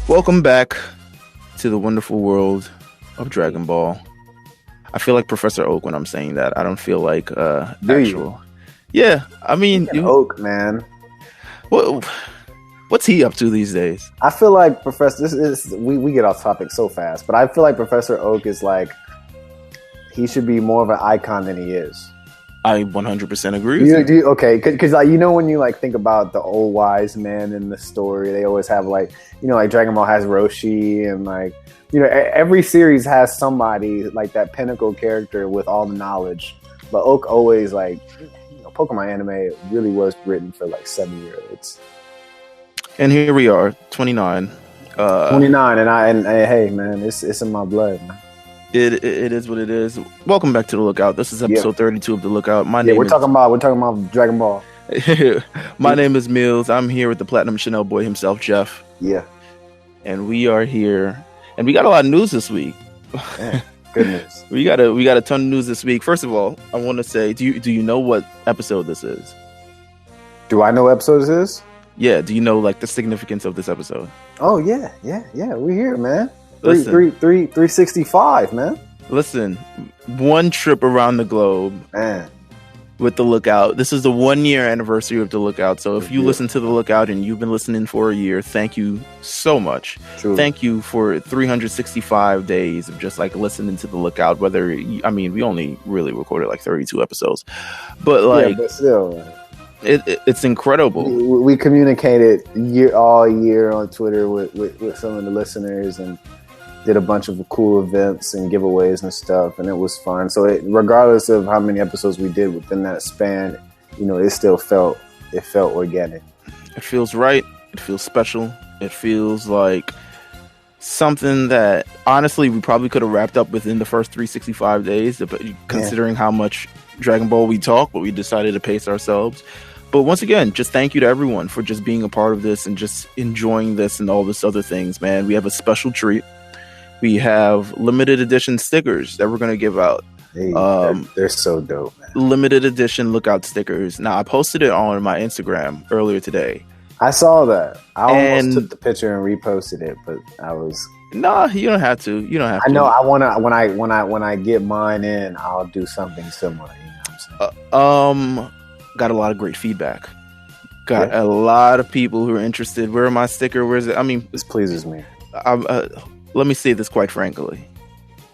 Welcome back to the wonderful world of Dragon Ball. I feel like Professor Oak when I'm saying that. I don't feel like actual. Yeah, I mean, Oak, man. What's he up to these days? I feel like we get off topic so fast, but I feel like Professor Oak is like, he should be more of an icon than he is. I 100% agree. Okay, because like, when you like think about the old wise men in the story, they always have like Dragon Ball has Roshi, and like every series has somebody like that pinnacle character with all the knowledge. But Oak always like Pokemon anime really was written for like 7-year-olds. And here we are, 29. 29, and hey man, it's in my blood, man. It is what it is. Welcome back to The Lookout. This is episode 32 of The Lookout. We're talking about Dragon Ball. My name is Mills. I'm here with the Platinum Chanel boy himself, Jeff. Yeah. And we are here, and we got a lot of news this week. Man, good news. we got a ton of news this week. First of all, I want to say, do you know what episode this is? Do I know what episode this is? Yeah. Do you know like the significance of this episode? Oh yeah. We're here, man. 365, man. Listen, one trip around the globe, man, with The Lookout. This is the 1-year anniversary of The Lookout. So if you listen to The Lookout and you've been listening for a year, thank you so much. Truly. Thank you for 365 days of just like listening to The Lookout. We only really recorded like 32 episodes, but like, but still, it's incredible. We communicated all year on Twitter with some of the listeners and did a bunch of cool events and giveaways and stuff, and it was fun. So regardless of how many episodes we did within that span, it still felt organic. It feels right. It feels special. It feels like something that honestly we probably could have wrapped up within the first 365 days, considering how much Dragon Ball we talk, but we decided to pace ourselves. But once again, just thank you to everyone for just being a part of this and just enjoying this and all this other things, man. We have a special treat. We have limited edition stickers that we're going to give out. Hey, they're so dope, man. Limited edition Lookout stickers. Now, I posted it on my Instagram earlier today. I saw that. I almost took the picture and reposted it, but I was... Nah, you don't have to. I know. I want to... When I get mine in, I'll do something similar. You know what I'm saying? Got a lot of great feedback. Got a lot of people who are interested. Where my sticker? Where is it? I mean, this pleases me. Let me say this quite frankly.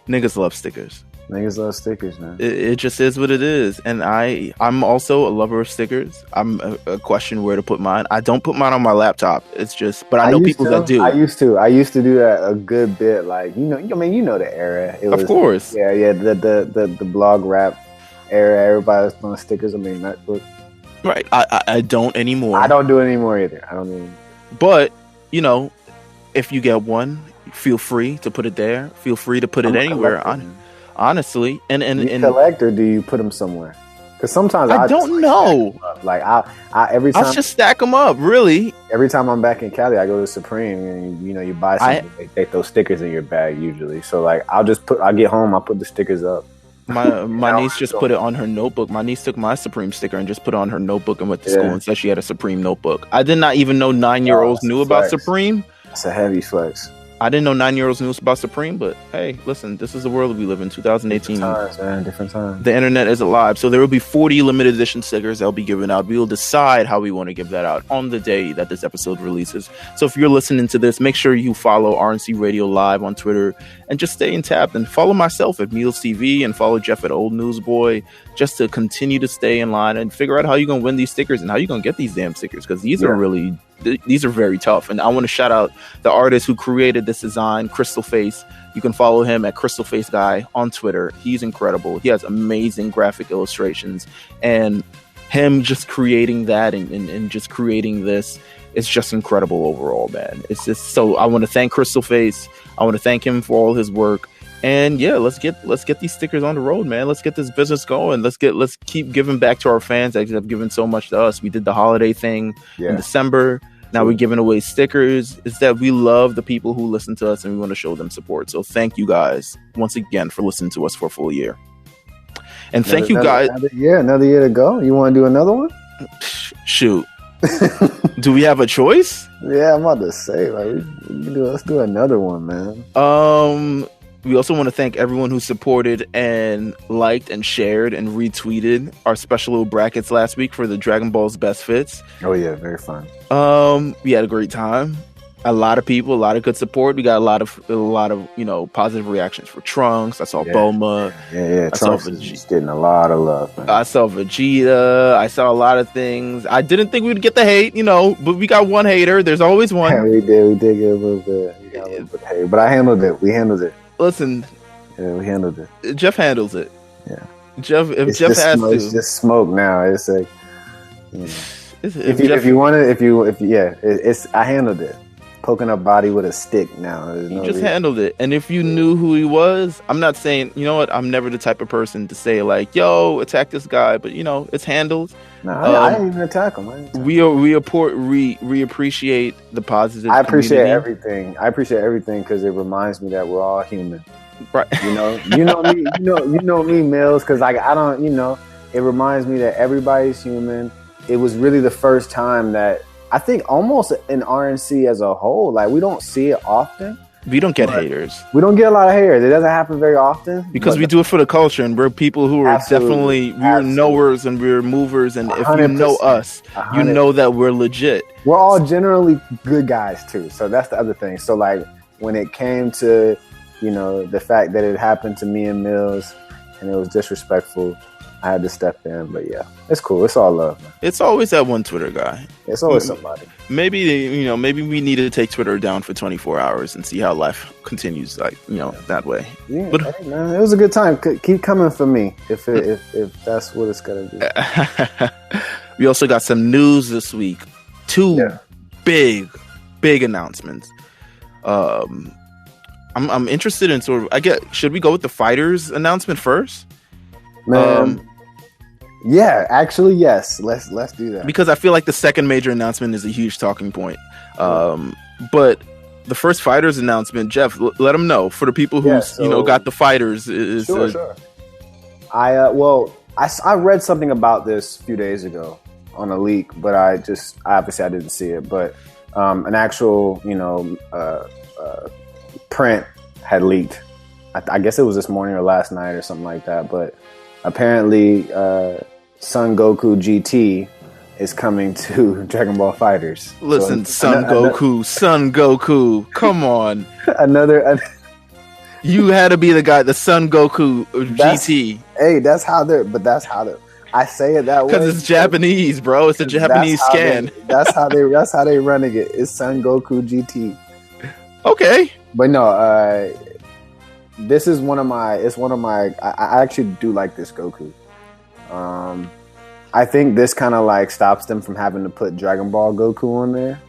Niggas love stickers. Niggas love stickers, man. It just is what it is. And I'm also a lover of stickers. I'm a question where to put mine. I don't put mine on my laptop. It's just, but I know people that do. I used to do that a good bit. Like, you know the era. Of course. Yeah. The blog rap era. Everybody was doing stickers on their MacBook. Right. I don't anymore. I don't do it anymore either. But, if you get one, feel free to put it there. Feel free to put it anywhere. Honestly, and you collect, or do you put them somewhere? Because sometimes I don't know. Like I every time I just stack them up. Really, every time I'm back in Cali, I go to Supreme, and you buy something. They throw stickers in your bag usually. So like I get home, I put the stickers up. My niece just put it on her notebook. My niece took my Supreme sticker and just put it on her notebook and went to school and said she had a Supreme notebook. I did not even know 9-year-olds knew about Supreme. It's a heavy flex. I didn't know 9-year-olds knew about Supreme, but hey, listen, this is the world we live in, 2018. Different times, man. Different times. The internet is alive. So there will be 40 limited edition stickers that will be given out. We will decide how we want to give that out on the day that this episode releases. So if you're listening to this, make sure you follow RNC Radio Live on Twitter and just stay in tap, and follow myself at Meals TV and follow Jeff at Old Newsboy, just to continue to stay in line and figure out how you're going to win these stickers and how you're going to get these damn stickers, because these are very tough. And I want to shout out the artist who created this design, Crystal Face. You can follow him at Crystal Face Guy on Twitter. He's incredible. He has amazing graphic illustrations, and him just creating that and just creating this, it's just incredible overall, man. It's just so, I want to thank Crystal Face. I want to thank him for all his work. And yeah, let's get these stickers on the road, man. Let's get this business going. Let's keep giving back to our fans that have given so much to us. We did the holiday thing in December. Now we're giving away stickers. It's that we love the people who listen to us and we want to show them support. So thank you guys once again for listening to us for a full year. And thank you guys. Another year to go. You want to do another one? Shoot. Do we have a choice? Yeah, I'm about to say, like, let's do another one, man. We also want to thank everyone who supported and liked and shared and retweeted our special little brackets last week for the Dragon Ball's Best Fits. Oh yeah, very fun. We had a great time. A lot of people, a lot of good support. We got a lot of positive reactions for Trunks. I saw Bulma. Yeah. Trunks is getting a lot of love, man. I saw Vegeta. I saw a lot of things. I didn't think we'd get the hate, but we got one hater. There's always one. Yeah, we did get a little bit. We got a little bit of hate, but I handled it. We handled it. Listen. Yeah, we handled it. Jeff handles it. Yeah. Jeff has to. It's just smoke now. It's like, I handled it. Poking a body with a stick now. Handled it. And if you knew who he was, I'm not saying, you know what, I'm never the type of person to say like, yo, attack this guy, but it's handled. I didn't even attack him. We appreciate the positive. I appreciate everything. Because it reminds me that we're all human. Right. You know me, Mills, because I don't, it reminds me that everybody's human. It was really the first time that I think almost in RNC as a whole, like we don't see it often. We don't get haters. We don't get a lot of haters. It doesn't happen very often. Because we do it for the culture, and we're people who are we're knowers and we're movers. And if you know us, you know that we're legit. We're all generally good guys too. So that's the other thing. So like when it came to, the fact that it happened to me and Mills and it was disrespectful, I had to step in, but yeah, it's cool. It's all love, man. It's always that one Twitter guy. It's always somebody. Maybe we need to take Twitter down for 24 hours and see how life continues, that way. Yeah, but hey, man, it was a good time. Keep coming for me if that's what it's gonna be. We also got some news this week. Two big announcements. I'm interested in should we go with the fighters announcement first? Man. Yeah, actually, yes. Let's do that. Because I feel like the second major announcement is a huge talking point. But the first fighters announcement, Jeff, let them know for the people who got the fighters. Sure. I read something about this a few days ago on a leak, but I didn't see it. But an actual print had leaked. I guess it was this morning or last night or something like that. But apparently, Son Goku GT is coming to Dragon Ball FighterZ. Listen, Son Goku, come on. You had to be the guy, the Son Goku GT. Hey, that's how they're. I say it that way because it's Japanese, bro. It's a Japanese scan. That's how they running it. It's Son Goku GT. Okay, but no. This is one of my. I actually do like this Goku. I think this kind of like stops them from having to put Dragon Ball Goku on there.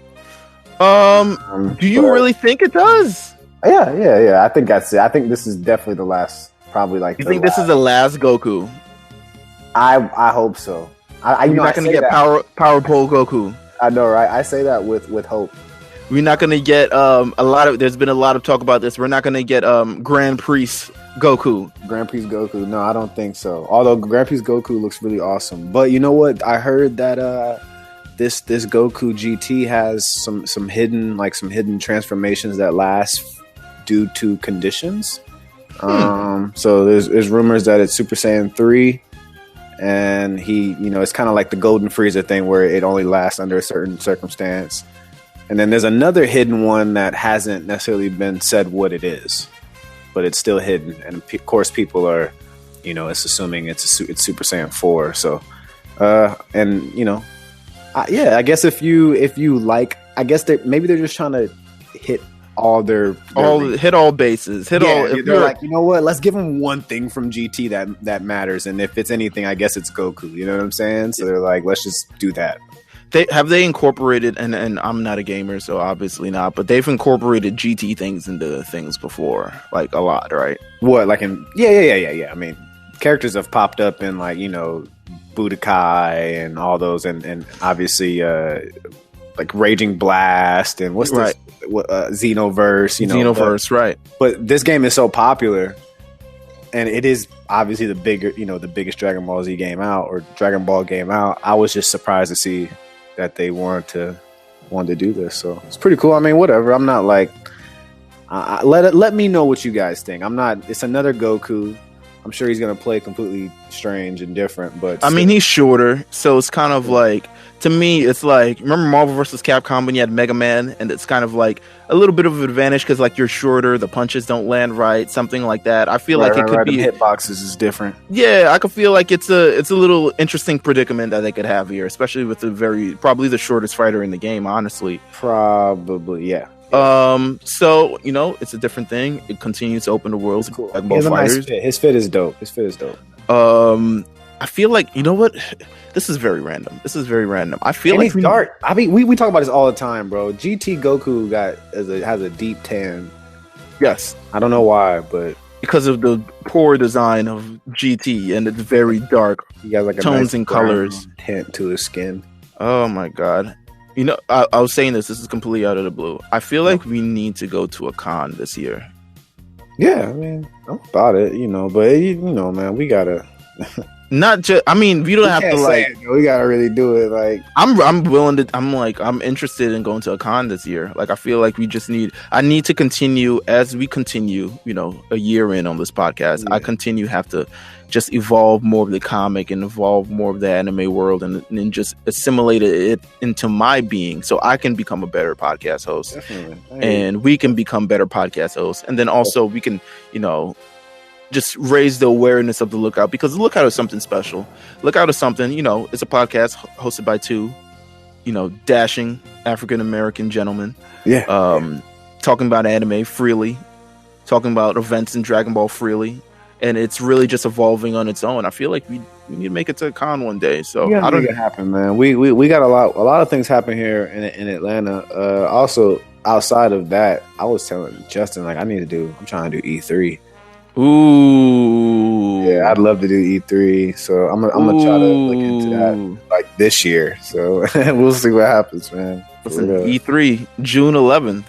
Do you really think it does? Yeah. I think that's it. I think this is definitely the last. Probably like. You think this is the last Goku? I hope so. You're not gonna get Power Pole Goku. I know, right? I say that with hope. We're not gonna get there's been a lot of talk about this. We're not gonna get Grand Priest Goku. Grand Priest Goku. No, I don't think so. Although Grand Priest Goku looks really awesome. But you know what? I heard that this Goku GT has some hidden transformations that last due to conditions. So there's rumors that it's Super Saiyan 3. And he, it's kind of like the Golden Frieza thing where it only lasts under a certain circumstance. And then there's another hidden one that hasn't necessarily been said what it is, but it's still hidden. And of course, people are, it's assuming it's Super Saiyan 4. So, I guess if you like, I guess maybe they're just trying to hit all hit all bases. They're like, you know what? Let's give them one thing from GT that matters, and if it's anything, I guess it's Goku. You know what I'm saying? So they're like, let's just do that. They incorporated, and I'm not a gamer, so obviously not, but they've incorporated GT things into things before, like a lot, right? What, like in yeah. I mean, characters have popped up in like Budokai and all those, and obviously like Raging Blast and what's this? Xenoverse, Xenoverse, right? But this game is so popular, and it is obviously the biggest Dragon Ball Z game out or Dragon Ball game out. I was just surprised to see that they wanted to do this. So it's pretty cool. I mean, whatever. I'm not like, let me know what you guys think. I'm not. It's another Goku. I'm sure he's gonna play completely strange and different, but I mean, he's shorter, so it's kind of like, to me, it's like, remember Marvel vs. Capcom when you had Mega Man, and it's kind of like a little bit of an advantage because like you're shorter, the punches don't land right, something like that. I feel like it could be the hitboxes is different. Yeah, I could feel like it's a little interesting predicament that they could have here, especially with probably the shortest fighter in the game, honestly. Probably, yeah. So it's a different thing. It continues to open the world to cool. Dragon Ball fighters. Nice fit. His fit is dope. I feel like, you know what? This is very random. I feel like he's dark. I mean, we talk about this all the time, bro. GT Goku has a deep tan. Yes, I don't know why, but because of the poor design of GT and it's very dark. He got like a tones nice and colors tint to his skin. Oh my god. I was saying this is completely out of the blue. I feel like we need to go to a con this year. Yeah, I mean, I'm about it, but man, we gotta not just. I mean, we don't have to like. We gotta really do it. Like, I'm willing to. I'm interested in going to a con this year. Like, I feel like we just need. I need to continue as we continue. A year in on this podcast, I have to just evolve more of the comic and evolve more of the anime world and just assimilate it into my being so I can become a better podcast host. Definitely. And we can become better podcast hosts. And then also we can, just raise the awareness of the Lookout, because the Lookout is something special. Lookout is something, it's a podcast hosted by two, dashing African-American gentlemen. Yeah. Talking about anime freely, talking about events in Dragon Ball freely. And it's really just evolving on its own. I feel like we need to make it to a con one day. So I don't make it happen, man. We got a lot of things happen here in Atlanta. Also outside of that, I was telling Justin I'm trying to do E3. Ooh, yeah, I'd love to do E3. So I'm gonna try to look into that like this year. So we'll see what happens, man. Listen, E3 June 11th.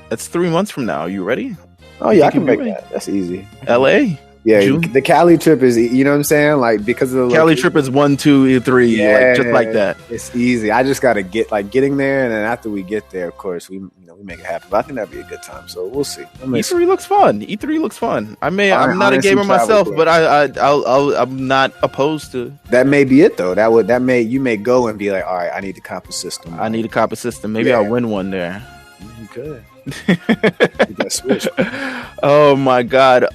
That's 3 months from now. Are you ready? Oh yeah, I can make that. That's easy. LA. Yeah, June? The Cali trip is, what I'm saying? Like, because of the Cali trip is 1, 2, 3, just like that. It's easy. I just got to getting there, and then after we get there, of course, we make it happen. But I think that'd be a good time. So we'll see. E3 looks fun. I'm not a gamer myself, but I'm not opposed to. That may be it though. You may go and be like, all right, I need to cop a system. Maybe I'll win one there. You could. You got switch. Oh my god.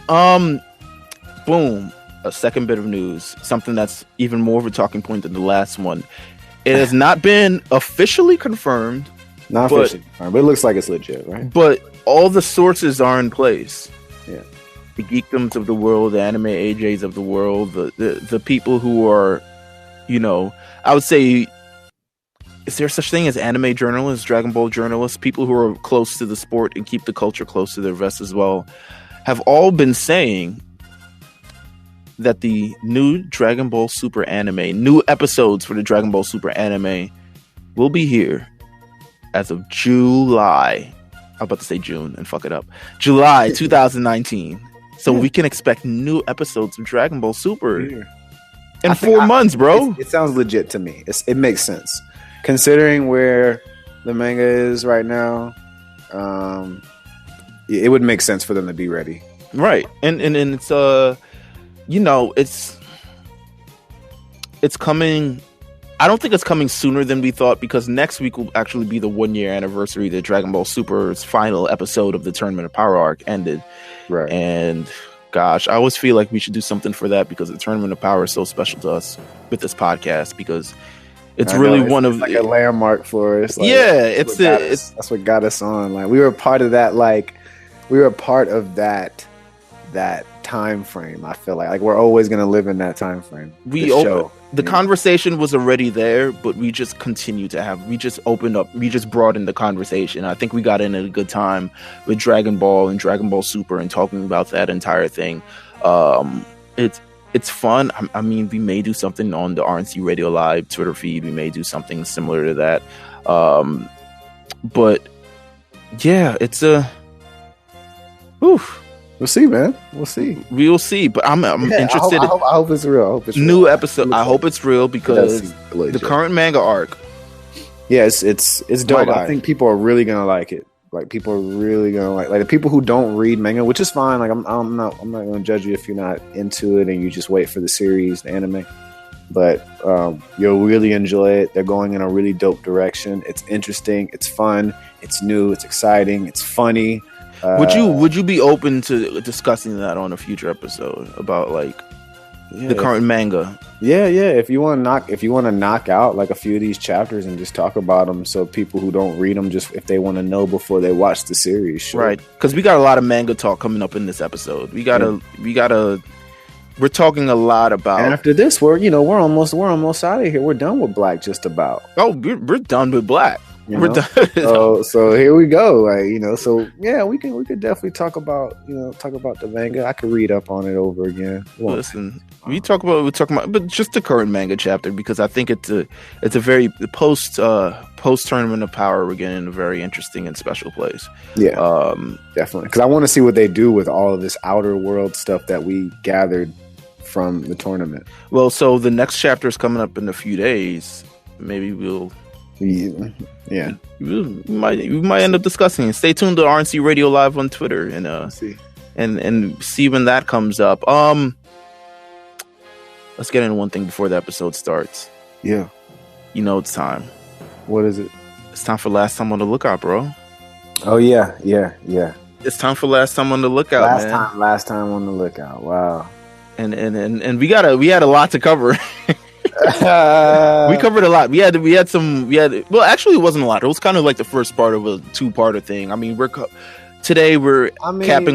Boom. A second bit of news. Something that's even more of a talking point than the last one. It has not been officially confirmed. Not officially confirmed, but it looks like it's legit, right? But all the sources are in place. Yeah. The geekdoms of the world, the anime AJs of the world, the people who are, I would say, is there such thing as anime journalists, Dragon Ball journalists, people who are close to the sport and keep the culture close to their vest as well, have all been saying that the new Dragon Ball Super anime, new episodes for the Dragon Ball Super anime will be here as of July. I'm about to say June and fuck it up. July 2019. So we can expect new episodes of Dragon Ball Super in 4 months, bro. It sounds legit to me. It makes sense. Considering where the manga is right now, it would make sense for them to be ready. Right. And it's it's coming. I don't think it's coming sooner than we thought, because next week will actually be the 1 year anniversary that Dragon Ball Super's final episode of the Tournament of Power arc ended. Right. And gosh, I always feel like we should do something for that, because the Tournament of Power is so special to us with this podcast, because it's really one of like a landmark for us. Like, that's what got us on. Like, we were part of that. Like, we were part of that time frame. I feel like we're always going to live in that time frame. The conversation was already there, but we just continue to we just broadened the conversation. I think we got in at a good time with Dragon Ball and Dragon Ball Super and talking about that entire thing. It's fun. I mean, we may do something on the RNC Radio Live Twitter feed. We may do something similar to that. But yeah, it's We'll see, man. We'll see. We will see. But I'm interested. I hope it's real. New episode. I hope it's real, because the current manga arc Yeah, it's dope. I think people are really gonna like it. Like people are really gonna like the people who don't read manga, which is fine. Like I'm not gonna judge you if you're not into it and you just wait for the series, the anime. But you'll really enjoy it. They're going in a really dope direction. It's interesting. It's fun. It's new. It's exciting. It's funny. Would you be open to discussing that on a future episode about like the current manga? Yeah. If you want to knock out like a few of these chapters and just talk about them, so people who don't read them, just if they want to know before they watch the series, sure. Right? Because we got a lot of manga talk coming up in this episode. We're talking a lot about. And after this, we're almost out of here. We're done with Black, just about. Oh, we're done with Black. We're done. So here we go. Like, so yeah, we could definitely talk about the manga. I could read up on it over again. Listen, we're talking about, but just the current manga chapter, because I think it's a very post tournament of power. We're getting in a very interesting and special place. Yeah, definitely. Because I want to see what they do with all of this outer world stuff that we gathered from the tournament. Well, so the next chapter is coming up in a few days. Maybe we'll. Yeah, we might end up discussing it. Stay tuned to RNC Radio Live on Twitter and see when that comes up. Let's get into one thing before the episode starts. Yeah, it's time. What is it? It's time for Last Time on the Lookout, bro. Oh yeah. It's time for Last Time on the Lookout. Last time on the lookout. Wow. And we had a lot to cover. We covered a lot. Well, actually, it wasn't a lot. It was kind of like the first part of a two-parter thing. I mean, we're capping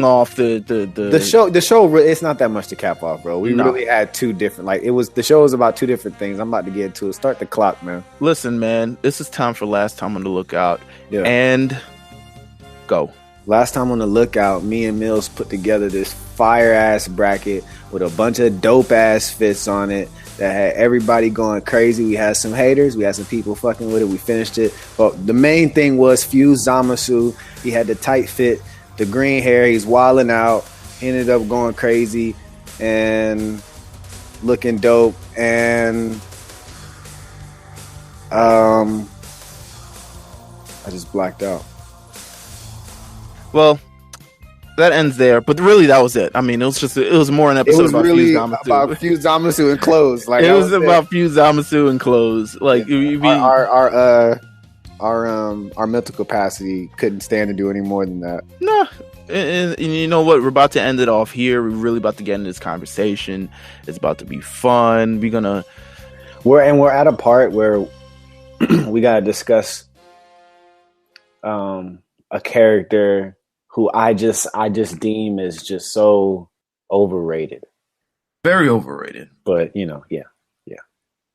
off the show. The show, it's not that much to cap off, bro. We really had two different. Like the show was about two different things. I'm about to get into it. Start the clock, man. Listen, man, this is time for Last Time on the Lookout. Yeah. And go. Last Time on the Lookout, me and Mills put together this fire-ass bracket with a bunch of dope-ass fits on it that had everybody going crazy. We had some haters. We had some people fucking with it. We finished it. But the main thing was Fuse Zamasu. He had the tight fit, the green hair. He's wilding out. He ended up going crazy and looking dope. And I just blacked out. Well, that ends there, but really that was it. I mean, it was more an episode about really Fuse Zamasu. About Fuse Zamasu and clothes. Like it was about Fuse Zamasu and clothes. Like our mental capacity couldn't stand to do any more than that. No, and you know what? We're about to end it off here. We're really about to get into this conversation. It's about to be fun. We're at a part where we gotta discuss a character who I just deem is just so overrated. Very overrated. But, yeah.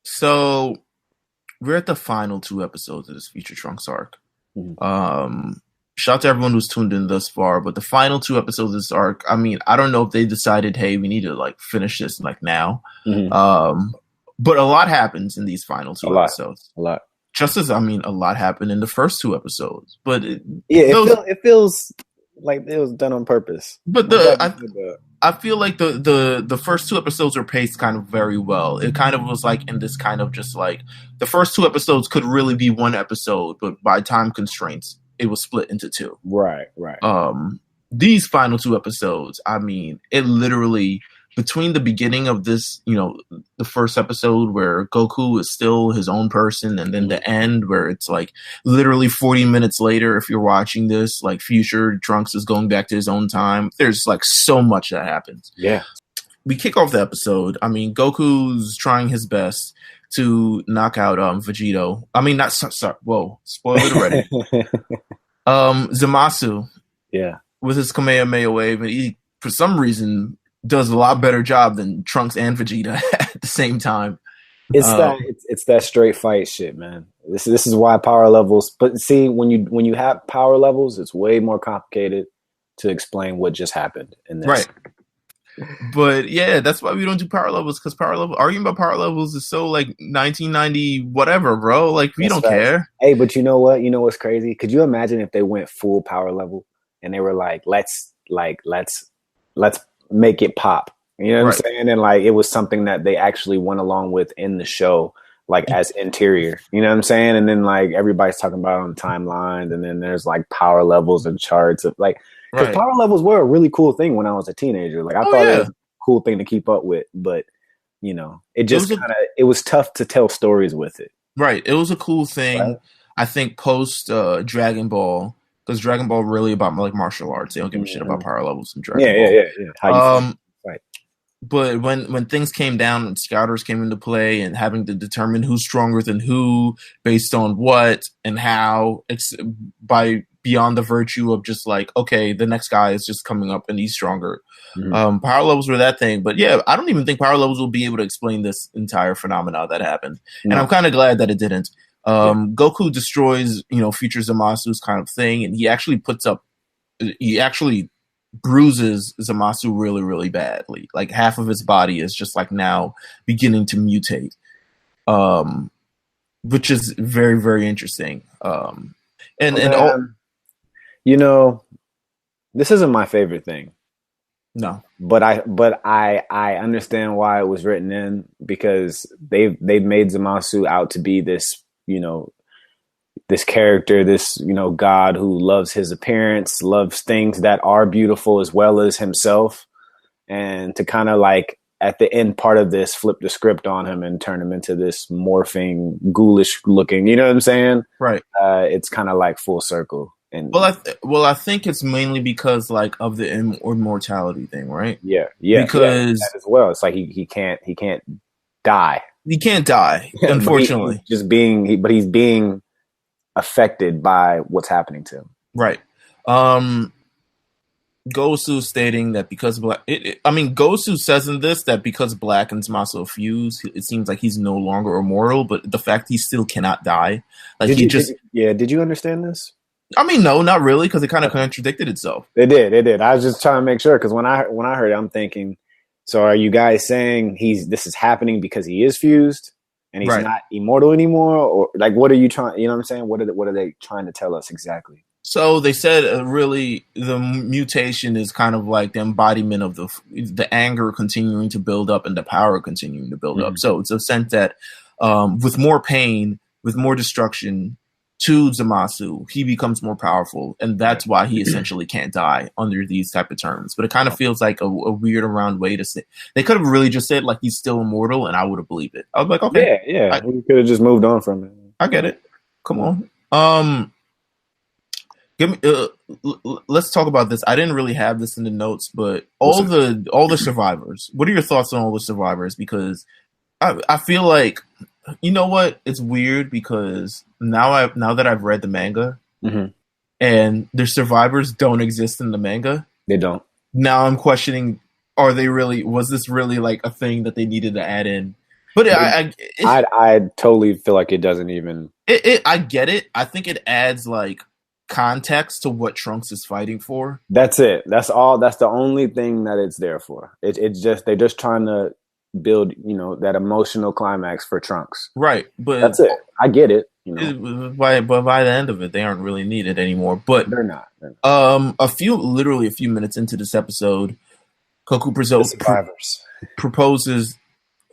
So, we're at the final 2 episodes of this Future Trunks arc. Mm-hmm. Shout out to everyone who's tuned in thus far, but the final 2 episodes of this arc, I mean, I don't know if they decided, hey, we need to, finish this, now. Mm-hmm. But a lot happens in these final 2 episodes. A lot. Just as, a lot happened in the first 2 episodes. But it feels like it was done on purpose. But I feel like the first 2 episodes were paced kind of very well. It kind of was in this kind of just the first 2 episodes could really be one episode, but by time constraints, it was split into 2. Right. These final 2 episodes, I mean, it literally, between the beginning of this, the first episode where Goku is still his own person, and then the end where it's literally 40 minutes later, if you're watching this, Future Trunks is going back to his own time. There's so much that happens. Yeah. We kick off the episode. I mean, Goku's trying his best to knock out Vegito. I mean, not sorry. Whoa, spoiled it already. Zamasu. Yeah. With his Kamehameha wave, and he, for some reason, does a lot better job than Trunks and Vegeta at the same time. It's that straight fight shit, man. This is why power levels. But see, when you have power levels, it's way more complicated to explain what just happened in this. Right. But yeah, that's why we don't do power levels, because arguing about power levels is so 1990 whatever, bro. We don't care. Hey, but you know what? You know what's crazy? Could you imagine if they went full power level and they were let's make it pop? You know what I'm saying? And it was something that they actually went along with in the show. like as interior. You know what I'm saying? And then like everybody's talking about it on the timelines, and then there's like power levels and charts of like because Right. power levels were a really cool thing when I was a teenager. Like I Oh thought it yeah. was a cool thing to keep up with, but you know, it It was just a kind of it was tough to tell stories with it. right. It was a cool Right? thing. I think post Dragon Ball, because Dragon Ball really about like martial arts. They don't give a shit about Mhm. power levels in Yeah, Dragon yeah, Ball. yeah, yeah. How you feel? Right. But when things came down and scouters came into play and having to determine who's stronger than who based on what and how, by beyond the virtue of just like, okay, the next guy is just coming up and he's stronger. Mhm. Power levels were that thing. But yeah, I don't even think power levels will be able to explain this entire phenomena that happened. And I'm No. kind of glad that it didn't. Yeah. Goku destroys, future Zamasu's kind of thing, and he actually bruises Zamasu really, really badly. Like half of his body is just like now beginning to mutate, which is very, very interesting. And Oh, and all man. You know, this isn't my favorite thing. no, But I understand why it was written in because they've made Zamasu out to be this, this character, this, God who loves his appearance, loves things that are beautiful as well as himself. And to kind of like at the end part of this, flip the script on him and turn him into this morphing, ghoulish looking, you know what I'm saying? right. It's kind of like full circle. And Well, I think it's mainly because like of the immortality thing, right? yeah, Because that as well. It's like he can't die. he can't die, But unfortunately. he's just but he's being affected by what's happening to him. Right. Gosu stating that because Gosu says in this that because Black and Zamasu fuse, it seems like he's no longer immortal. But the fact he still cannot die, like Did you understand this? no, not really, because it kind of contradicted itself. It did. I was just trying to make sure because when I heard it, I'm thinking, so are you guys saying this is happening because he is fused and he's Right. not immortal anymore, or like what are you trying? You know what I'm saying? What are they trying to tell us exactly? So they said really the mutation is kind of like the embodiment of the anger continuing to build up and the power continuing to build up. So it's a sense that with more pain, with more destruction to Zamasu, he becomes more powerful, and that's why he essentially can't die under these type of terms. But it kind of feels like a weird around way to say. They could have really just said like he's still immortal, and I would have believed it. I was like, okay, yeah, we could have just moved on from it. I get it. Come on. Give me. Let's talk about this. I didn't really have this in the notes, but all the survivors. What are your thoughts on all the survivors? Because I feel like, you know what? It's weird because now that I've read the manga, and their survivors don't exist in the manga. They don't. Now I'm questioning: are they really? Was this really like a thing that they needed to add in? But I totally feel like it doesn't even. I get it. I think it adds like context to what Trunks is fighting for. That's it. That's all. That's the only thing that it's there for. It's just they're just trying to build, that emotional climax for Trunks. Right, but that's it. I get it. But by the end of it, they aren't really needed anymore. But they're not. Literally a few minutes into this episode, Goku proposes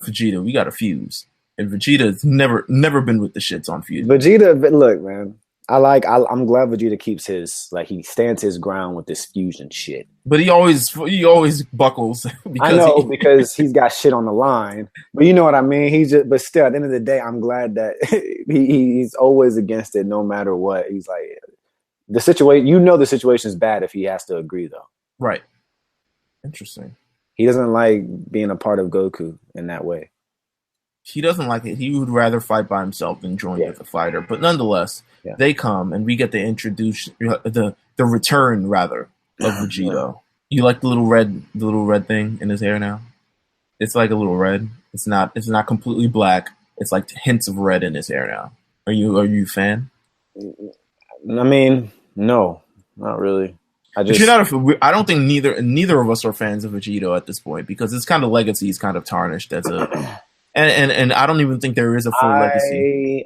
Vegeta. We got a fuse, and Vegeta's never been with the shits on fuse. Vegeta, look, man. I'm glad Vegeta keeps he stands his ground with this fusion shit. But he always buckles. Because he's got shit on the line. But you know what I mean? But still, at the end of the day, I'm glad that he's always against it no matter what. He's like, the situation, the situation is bad if he has to agree, though. Right. Interesting. He doesn't like being a part of Goku in that way. He doesn't like it. He would rather fight by himself than join with a fighter. But nonetheless, they come and we get to introduce the return rather of Vegeta. You like the little red thing in his hair now? It's like a little red. It's not completely black. It's like hints of red in his hair now. Are you a fan? I mean, no, not really. I don't think neither of us are fans of Vegeta at this point because his kind of legacy is kind of tarnished as a. And I don't even think there is a full legacy.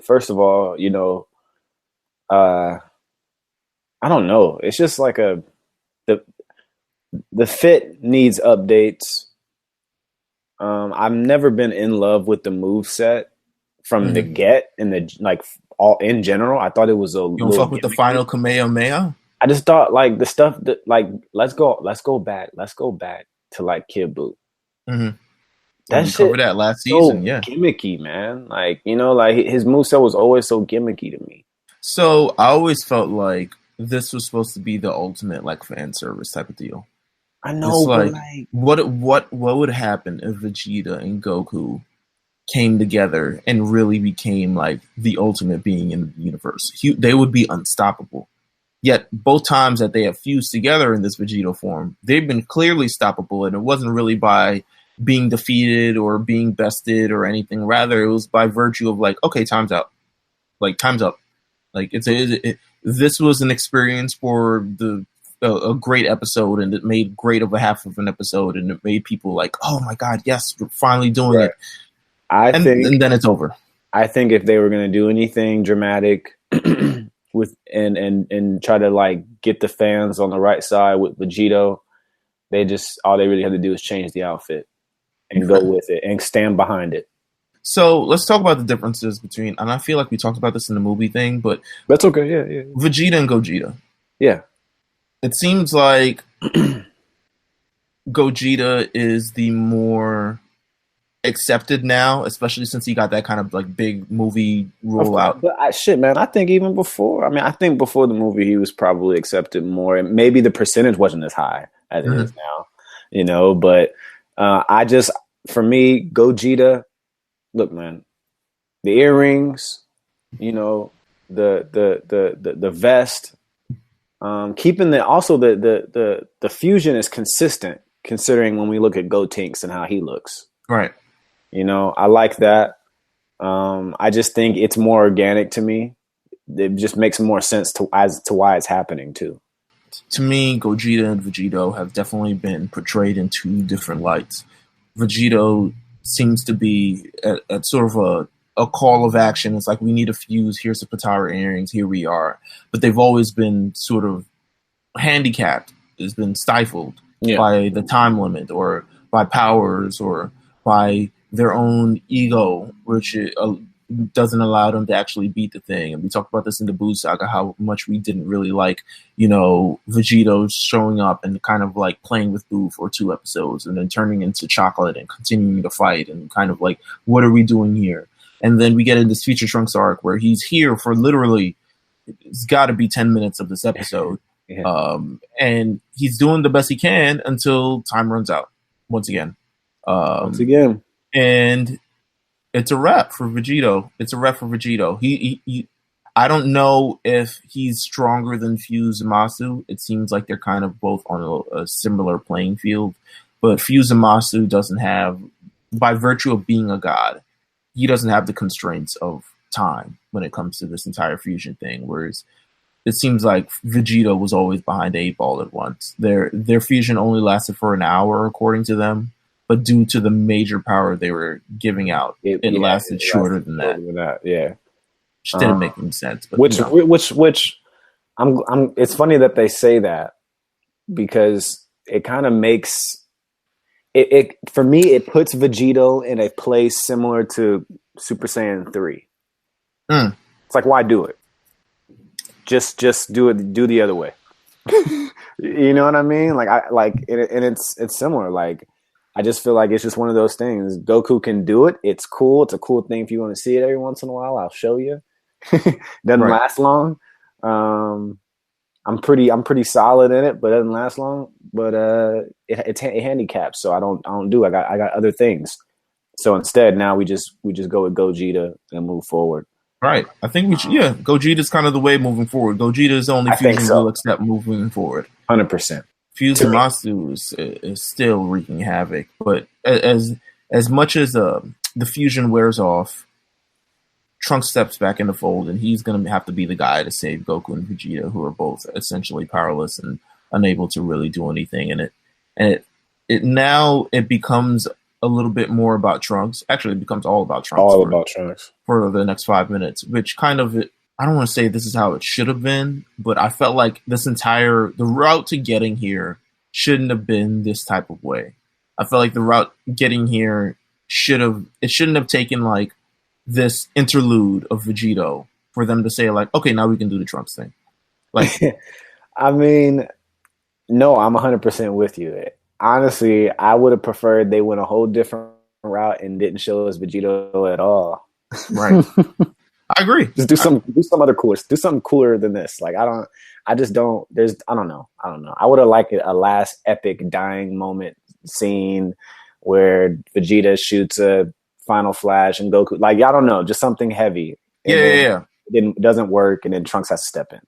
First of all, I don't know. It's just like the fit needs updates. I've never been in love with the move set from the get and the like all in general. I thought it was a You don't fuck with the final Kamehameha? I just thought like the stuff that like let's go back to like Kid Buu. Mm-hmm. That we shit covered that last season, yeah. Gimmicky, man. Like, you know, like his moveset was always so gimmicky to me. So I always felt like this was supposed to be the ultimate like fan service type of deal. I know, but like what would happen if Vegeta and Goku came together and really became like the ultimate being in the universe? They would be unstoppable. Yet both times that they have fused together in this Vegeta form, they've been clearly stoppable, and it wasn't really by being defeated or being bested or anything. Rather, it was by virtue of like, okay, time's out. Like, time's up. Like, this was an experience for a great episode, and it made great of a half of an episode, and it made people like, oh my god, yes, we're finally doing it. And then it's over. I think if they were going to do anything dramatic with and try to like get the fans on the right side with Vegito, all they really have to do is change the outfit and go with it and stand behind it. So let's talk about the differences between, and I feel like we talked about this in the movie thing, but that's okay. Yeah. Vegeta and Gogeta. Yeah. It seems like Gogeta is the more accepted now, especially since he got that kind of like big movie rollout. But man, I think even before, I think before the movie, he was probably accepted more, and maybe the percentage wasn't as high as it is now, you know. But for me, Gogeta, look, man, the earrings, you know, the vest, keeping the fusion is consistent considering when we look at Gotenks and how he looks. Right. You know, I like that. I just think it's more organic to me. It just makes more sense as to why it's happening too. To me, Gogeta and Vegito have definitely been portrayed in two different lights. Vegito seems to be at sort of a call of action. It's like, we need a fuse. Here's the Potara earrings. Here we are. But they've always been sort of handicapped. It's been stifled by the time limit or by powers or by their own ego, which doesn't allow them to actually beat the thing. And we talked about this in the Buu Saga, how much we didn't really like, you know, Vegito showing up and kind of like playing with Buu for 2 episodes and then turning into chocolate and continuing to fight and kind of like, what are we doing here? And then we get in this Future Trunks arc where he's here for literally, it's got to be 10 minutes of this episode. And he's doing the best he can until time runs out once again. And it's a wrap for Vegito. He I don't know if he's stronger than Fuse Zamasu. It seems like they're kind of both on a similar playing field. But Fuse Zamasu doesn't have, by virtue of being a god, he doesn't have the constraints of time when it comes to this entire fusion thing. Whereas it seems like Vegito was always behind the 8 ball at once. Their fusion only lasted for an hour, according to them. But due to the major power they were giving out, it lasted shorter than that. Which didn't make any sense. But, it's funny that they say that, because it kind of makes it for me. It puts Vegito in a place similar to Super Saiyan 3. It's like, why do it? Just do it. Do the other way. You know what I mean? It's similar. Like, I just feel like it's just one of those things. Goku can do it. It's cool. It's a cool thing if you want to see it every once in a while. I'll show you. Doesn't last long. I'm pretty solid in it, but it doesn't last long. But it's handicapped, so I don't do. I got other things. So instead, now we just go with Gogeta and move forward. Right. I think we should. Yeah, Gogeta's kind of the way moving forward. Gogeta is the only fusion we'll accept moving forward. 100%. Fuse Zamasu is still wreaking havoc, but as much as the fusion wears off, Trunks steps back in the fold, and he's going to have to be the guy to save Goku and Vegeta, who are both essentially powerless and unable to really do anything. And it now becomes a little bit more about Trunks. Actually, it becomes all about Trunks. For the next 5 minutes, which kind of, I don't want to say this is how it should have been, but I felt like the route to getting here shouldn't have been this type of way. I felt like the route getting here shouldn't have taken like this interlude of Vegito for them to say like, okay, now we can do the Trunks thing. Like, I mean, no, I'm 100% with you. Honestly, I would have preferred they went a whole different route and didn't show us Vegito at all. Right. I agree. Just do some other cooler. Do something cooler than this. Like I don't know. I would have liked a last epic dying moment scene where Vegeta shoots a final flash and Goku. Like I don't know, just something heavy. Yeah. It doesn't work, and then Trunks has to step in.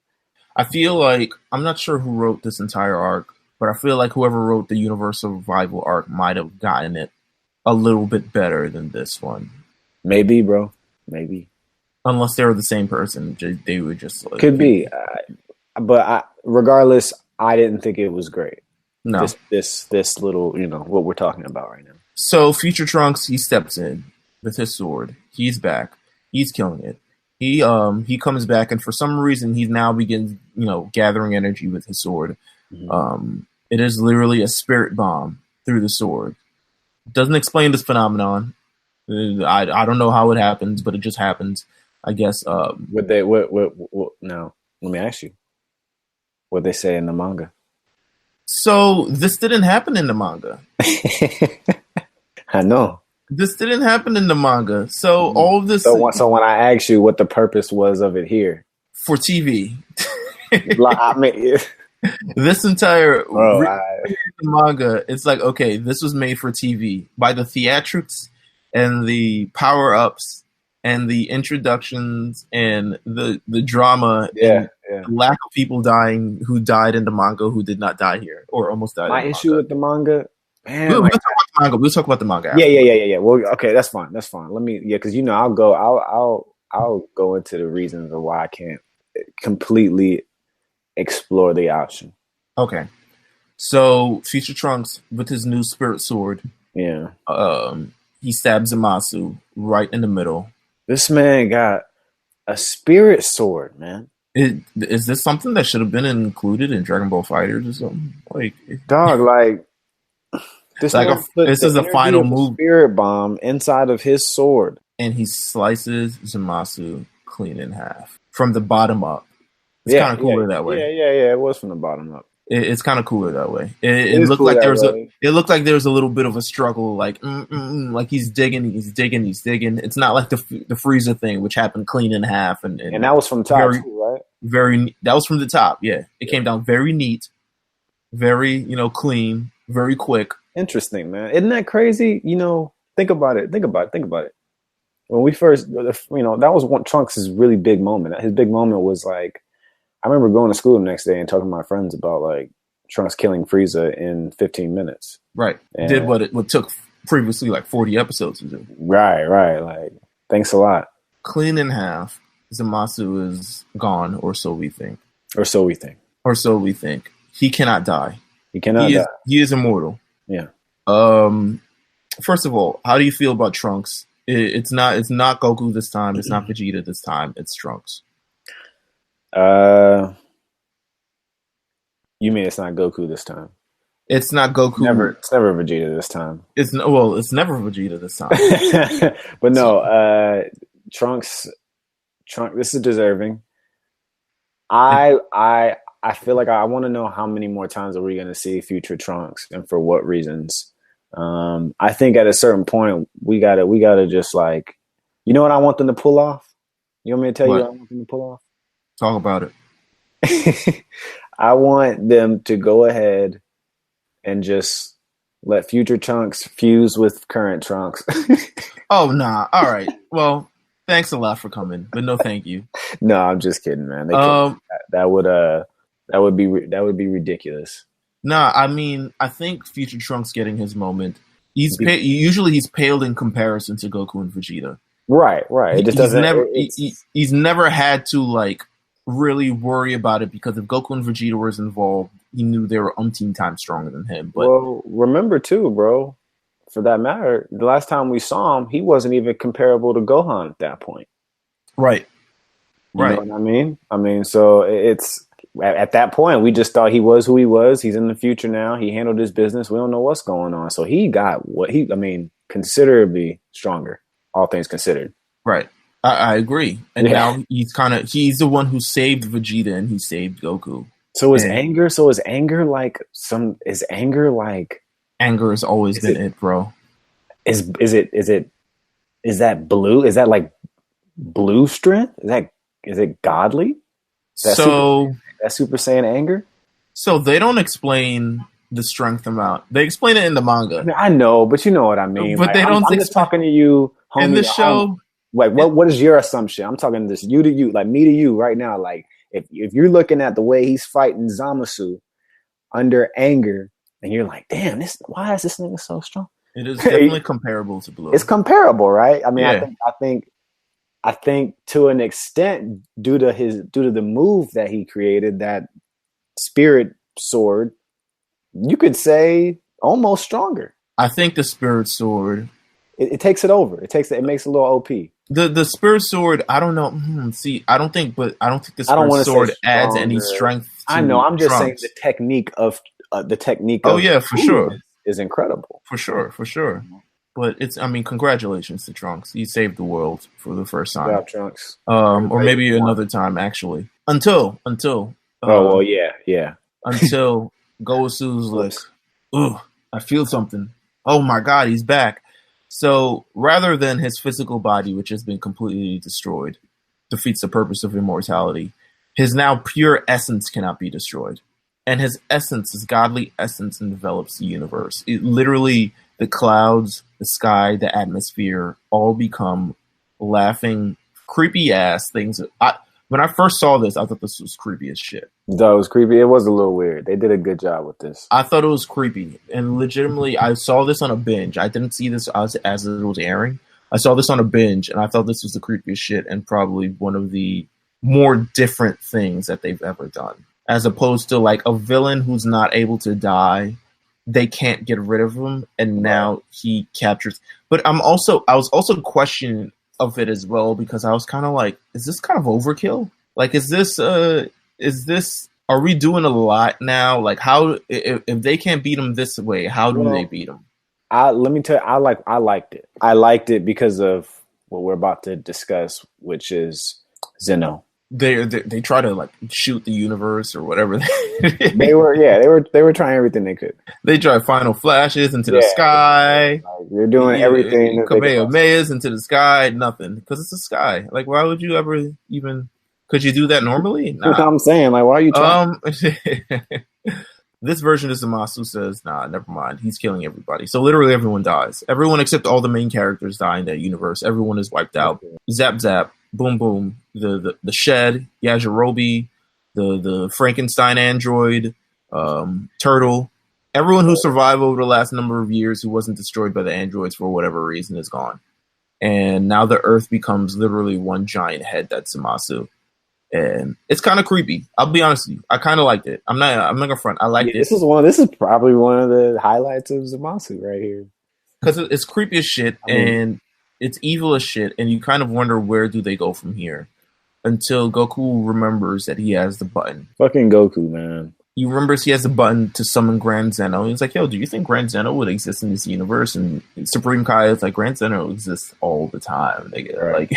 I feel like I'm not sure who wrote this entire arc, but I feel like whoever wrote the Universal Revival arc might have gotten it a little bit better than this one. Maybe, bro. Maybe. Unless they were the same person, they would just like, could be. But regardless, I didn't think it was great. No, this little, what we're talking about right now. So Future Trunks, he steps in with his sword. He's back. He's killing it. He comes back, and for some reason, he now begins, gathering energy with his sword. Mm-hmm. It is literally a spirit bomb through the sword. Doesn't explain this phenomenon. I don't know how it happens, but it just happens. I guess. No, let me ask you. What they say in the manga? So this didn't happen in the manga. I know. This didn't happen in the manga. So all of this. So when I asked you what the purpose was of it here, for TV, I mean, this entire manga, it's like, okay, this was made for TV by the theatrics and the power ups and the introductions and the drama and the lack of people dying who died in the manga who did not die here or almost died. My issue with the manga, man. We'll talk about the manga. We'll talk about the manga. After. Yeah. Well, okay, that's fine. Let me, because I'll go into the reasons of why I can't completely explore the option. Okay, so Future Trunks with his new spirit sword. Yeah. He stabs Zamasu right in the middle. This man got a spirit sword, man. Is this something that should have been included in Dragon Ball FighterZ or something? Like, dog, like this. Like this is the final move. Spirit bomb inside of his sword, and he slices Zamasu clean in half from the bottom up. It's kind of cooler that way. Yeah. It was from the bottom up. It's kind of cooler that way. It looked like there was a little bit of a struggle, like he's digging. It's not like the Frieza thing, which happened clean in half, and that was from top too, right? That was from the top. Yeah, it came down very neat, very clean, very quick. Interesting, man. Isn't that crazy? Think about it. When we first, that was one Trunks' really big moment. His big moment was like, I remember going to school the next day and talking to my friends about like Trunks killing Frieza in 15 minutes. Right. And did what took previously like 40 episodes to do. Right. Like, thanks a lot. Clean in half. Zamasu is gone, or so we think. He cannot die. He is immortal. Yeah. First of all, how do you feel about Trunks? It's not Goku this time. It's not Vegeta this time. It's Trunks. You mean it's not Goku this time? It's not Goku. It's never Vegeta this time. It's never Vegeta this time. But no, Trunks. This is deserving. I feel like I want to know how many more times are we going to see future Trunks and for what reasons. I think at a certain point we gotta just like, what I want them to pull off. You want me to tell you what I want them to pull off? Talk about it. I want them to go ahead and just let future Trunks fuse with current Trunks. Oh, nah. All right. Well, thanks a lot for coming, but no, thank you. No, I'm just kidding, man. That would be ridiculous. Nah, I mean, I think future Trunks getting his moment. Usually he's paled in comparison to Goku and Vegeta. Right. It just doesn't. He's never had to like really worry about it because if Goku and Vegeta was involved, he knew they were umpteen times stronger than him. But remember too, bro. For that matter, the last time we saw him, he wasn't even comparable to Gohan at that point. Right. You know what I mean? So it's at that point, we just thought he was who he was. He's in the future now. He handled his business. We don't know what's going on. So he got considerably stronger, all things considered. Right. I agree. And now he's the one who saved Vegeta and he saved Goku. So is anger like anger has always been it, bro. Is that blue? Is that like blue strength? Is it godly? That's Super Saiyan anger? So they don't explain the strength amount. They explain it in the manga. I know, but you know what I mean. But they don't. I'm just talking to you, homie, in the show. Like, what is your assumption? I'm talking this you to you, like me to you right now. Like, if you're looking at the way he's fighting Zamasu under anger, and you're like, damn, why is this nigga so strong? It is definitely comparable to Blue. It's comparable, right? I mean, yeah. I think to an extent, due to the move that he created, that spirit sword, you could say almost stronger. I think the spirit sword, it takes it over. It makes it a little OP. The spirit sword, I don't know. See, I don't think the spirit sword adds any strength. I know. I'm just saying the technique of. Oh yeah, for sure, is incredible. For sure. But congratulations to Trunks. He saved the world for the first time. Good job, Trunks. Or maybe another time actually. Until. Yeah. Until Gosu's like, "Ooh, I feel something. Oh my God, he's back." So rather than his physical body, which has been completely destroyed, defeats the purpose of immortality, his now pure essence cannot be destroyed. And his essence, his godly essence, envelops the universe. It literally, the clouds, the sky, the atmosphere, all become laughing, creepy ass things. When I first saw this, I thought this was creepy as shit. That was creepy. It was a little weird. They did a good job with this. I thought it was creepy. And legitimately, I saw this on a binge. I didn't see this as it was airing. I saw this on a binge, and I thought this was the creepiest shit and probably one of the more different things that they've ever done. As opposed to like a villain who's not able to die, they can't get rid of him, and now he captures. But I was also questioning of it as well, because I was kind of like, is this kind of overkill? Like, is this are we doing a lot now? Like, how if they can't beat him this way, how do they beat him? Let me tell you, I liked it. I liked it because of what we're about to discuss, which is Zeno. They try to like shoot the universe or whatever. They were trying everything they could. They try final flashes into the sky. They're doing everything. Kamehamehas into the sky. Nothing, because it's the sky. Like, why would you ever even? Could you do that normally? Nah. That's what I'm saying. Like, why are you trying? This version of Zamasu says, nah, never mind. He's killing everybody. So literally everyone dies. Everyone except all the main characters die in that universe. Everyone is wiped out. Zap, zap. Boom, boom. The Shed, Yajirobe, the Frankenstein android, Turtle. Everyone who survived over the last number of years who wasn't destroyed by the androids for whatever reason is gone. And now the Earth becomes literally one giant head that's Zamasu. And it's kind of creepy. I'll be honest with you. I kind of liked it. I'm not gonna front. I liked it. This is probably one of the highlights of Zamasu right here. Because it's creepy as shit, and it's evil as shit, and you kind of wonder where do they go from here until Goku remembers that he has the button. Fucking Goku, man. He remembers he has the button to summon Grand Zeno. He's like, yo, do you think Grand Zeno would exist in this universe? And Supreme Kai is like, Grand Zeno exists all the time. Right.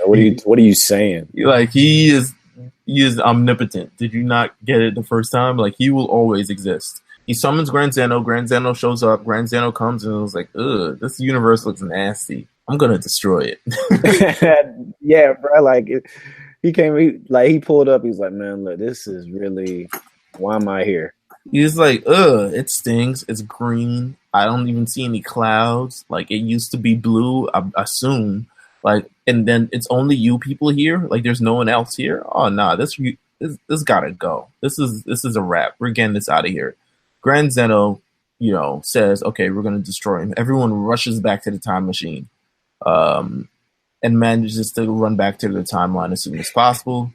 What are you saying? Like, he is omnipotent. Did you not get it the first time? Like, he will always exist. He summons Grand Zeno. Grand Zeno shows up. Grand Zeno comes and was like, ugh, this universe looks nasty. I'm gonna destroy it. Yeah, bro. Like, he pulled up. He's like, man, look, this is really. Why am I here? He's like, ugh, it stings. It's green. I don't even see any clouds. Like, it used to be blue, I assume. Like, and then it's only you people here. Like, there's no one else here. Oh, nah, this gotta go. This is a wrap. We're getting this out of here. Grand Zeno, says, okay, we're gonna destroy him. Everyone rushes back to the time machine, and manages to run back to the timeline as soon as possible.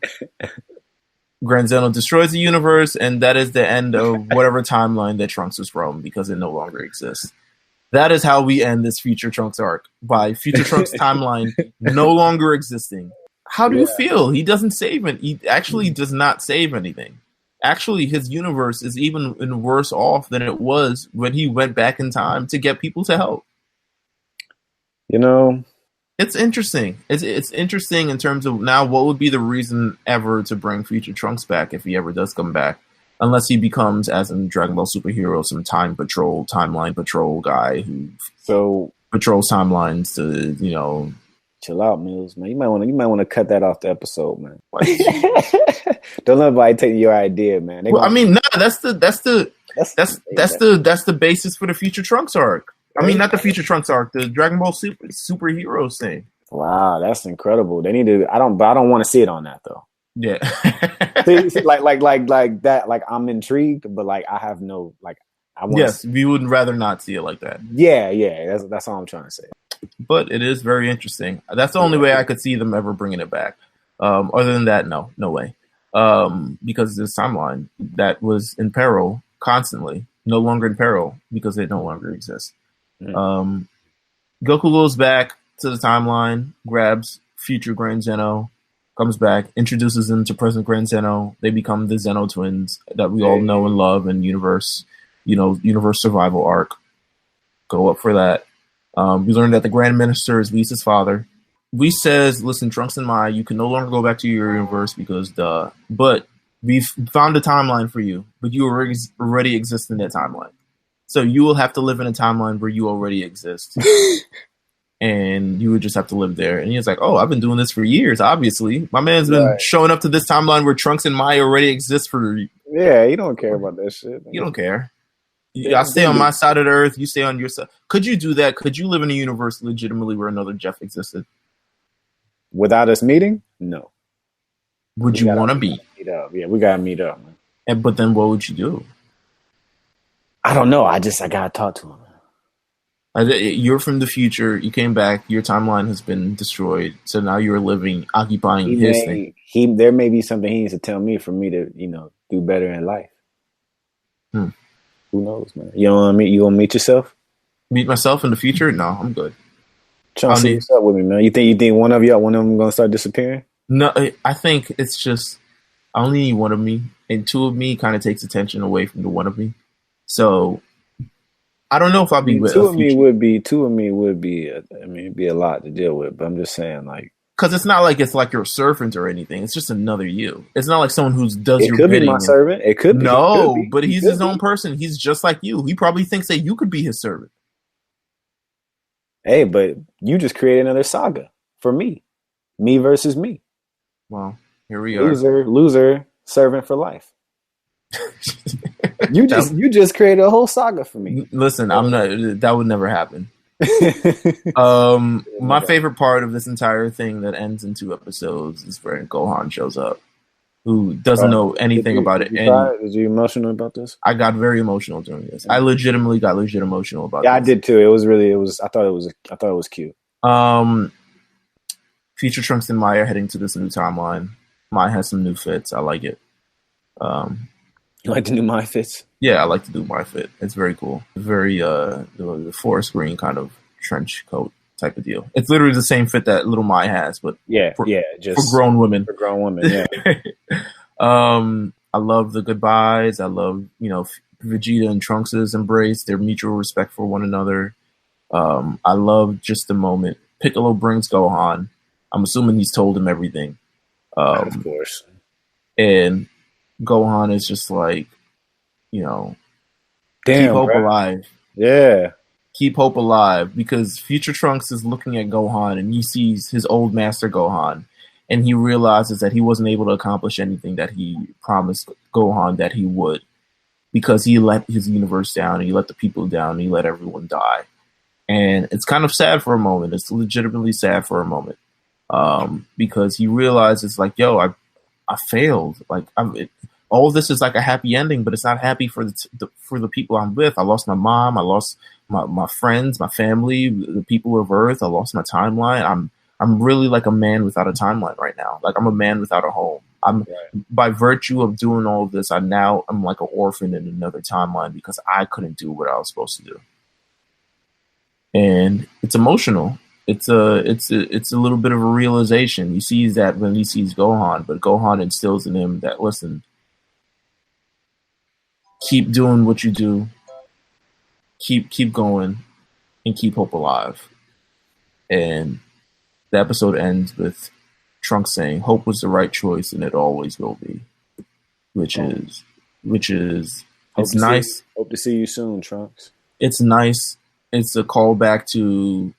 Grand Zeno destroys the universe, and that is the end of whatever timeline that Trunks is from, because it no longer exists. That is how we end this Future Trunks arc, by Future Trunks timeline no longer existing. How do you feel? He doesn't save it. He actually does not save anything. actually his universe is even worse off than it was when he went back in time to get people to help. You know, it's interesting. It's interesting in terms of now what would be the reason ever to bring Future Trunks back if he ever does come back, unless he becomes, as in Dragon Ball Super Hero, some timeline patrol guy who patrols timelines to, you know. Chill out, Mills, man. You might want to cut that off the episode, man. Don't let nobody take your idea, man. That's the basis for the Future Trunks arc. I mean, not the Future Trunks arc, the Dragon Ball Superheroes thing. Wow, that's incredible. They need to. I don't want to see it on that though. Yeah. see, like that. Like I'm intrigued, but like I have no like. Yes, we would rather not see it like that. Yeah. That's all I'm trying to say. But it is very interesting. That's the only way I could see them ever bringing it back. Other than that, no way. Because this timeline that was in peril constantly, no longer in peril because it no longer exists. Goku goes back to the timeline, grabs future Grand Zeno, comes back, introduces him to present Grand Zeno. They become the Zeno twins that we all know and love in universe survival arc. Go up for that. We learned that the Grand Minister is Whis' father. Whis says, listen, Trunks and Mai, you can no longer go back to your universe because but we've found a timeline for you, but you already exist in that timeline. So you will have to live in a timeline where you already exist. And you would just have to live there. And he was like, oh, I've been doing this for years, obviously. My man's been showing up to this timeline where Trunks and Mai already exist for... Yeah, you don't care about that shit. You don't care. I stay on my side of the earth. You stay on your side. Could you do that? Could you live in a universe legitimately where another Jeff existed? Without us meeting? No. Would you want to meet? Meet up. Yeah, we got to meet up, man. But then what would you do? I don't know. I got to talk to him. You're from the future. You came back. Your timeline has been destroyed. So now you're occupying his thing. There may be something he needs to tell me for me to, do better in life. Who knows, man? You don't want to meet? You want to meet yourself? Meet myself in the future? No, I'm good. Trying to see what's up with me, man. You think one of them gonna start disappearing? No, I think it's just I only need one of me, and two of me kind of takes attention away from the one of me. So I don't know if I'll be with two of me would be. It'd be a lot to deal with. But I'm just saying, like. Because it's not like it's like you're a servant or anything. It's just another you. It's not like someone who does your bidding. It could be my servant. It could be. No, but he's his own person. He's just like you. He probably thinks that you could be his servant. Hey, but you just created another saga for me. Me versus me. Well, here we are. Loser, servant for life. You just created a whole saga for me. Listen, I'm not. That would never happen. My favorite part of this entire thing that ends in 2 episodes is when Gohan shows up, who doesn't know anything about it. Was you emotional about this? I got very emotional during this. I legitimately got emotional about it. Yeah, I did too. I thought it was cute. Future Trunks and Mai are heading to this new timeline. Mai has some new fits. I like it. You like the new Mai fits? Yeah, I like the new Mai fit. It's very cool. Very the forest green kind of trench coat type of deal. It's literally the same fit that little Mai has, but just for grown women. For grown women, yeah. I love the goodbyes. I love, Vegeta and Trunks' embrace, their mutual respect for one another. I love just the moment. Piccolo brings Gohan. I'm assuming he's told him everything. Of course. And Gohan is just like, damn, keep hope alive. Yeah. Keep hope alive, because Future Trunks is looking at Gohan and he sees his old master Gohan, and he realizes that he wasn't able to accomplish anything that he promised Gohan that he would, because he let his universe down, and he let the people down, and he let everyone die. And it's kind of sad for a moment. It's legitimately sad for a moment, because he realizes, like, yo, I failed. Like, all of this is like a happy ending, but it's not happy for the people I'm with. I lost my mom. I lost my friends, my family, the people of Earth. I lost my timeline. I'm really like a man without a timeline right now. Like, I'm a man without a home. By virtue of doing all of this, I'm like an orphan in another timeline because I couldn't do what I was supposed to do. And it's emotional. It's a little bit of a realization. He sees that when he sees Gohan, but Gohan instills in him that, listen, keep doing what you do. Keep going, and keep hope alive. And the episode ends with Trunks saying, "Hope was the right choice, and it always will be," which is it's nice. Hope to see you soon, Trunks. It's nice. It's a callback to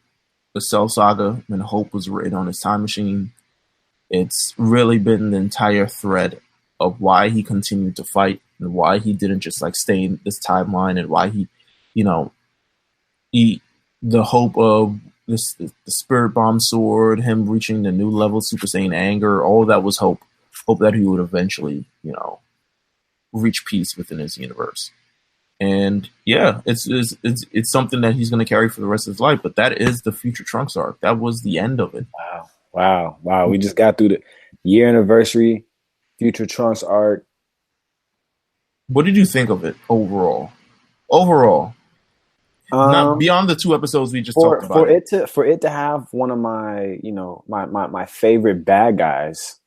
the Cell Saga when Hope was written on his time machine. It's really been the entire thread of why he continued to fight and why he didn't just like stay in this timeline, and why he, the hope of this, the Spirit Bomb sword, him reaching the new level, Super Saiyan anger, all that was hope that he would eventually, reach peace within his universe. And yeah, it's something that he's going to carry for the rest of his life. But that is the Future Trunks arc. That was the end of it. Wow. We just got through the year anniversary Future Trunks arc. What did you think of it overall? Not beyond the 2 episodes we just talked about. For it to have one of my my favorite bad guys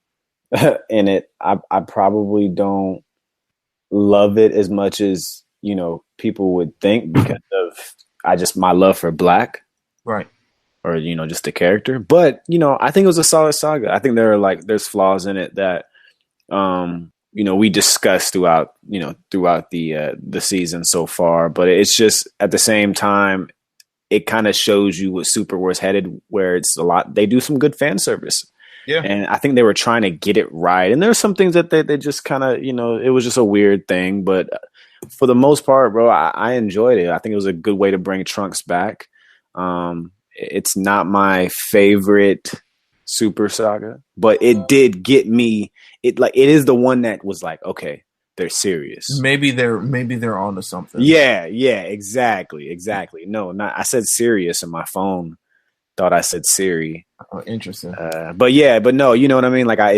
in it, I probably don't love it as much as people would think, because of my love for Black, right? Or just the character. But I think it was a solid saga. I think there's flaws in it that we discussed throughout the season so far. But it's just at the same time, it kind of shows you what Super was headed, where it's a lot. They do some good fan service. Yeah. And I think they were trying to get it right. And there's some things that they just kind of, it was just a weird thing. But for the most part, bro, I enjoyed it. I think it was a good way to bring Trunks back. It's not my favorite Super saga, but it did get me. It is the one that was like, okay, they're serious. Maybe they're onto something. Yeah, exactly. No, I said serious, and my phone thought I said Siri. Oh, interesting. But no, you know what I mean? Like I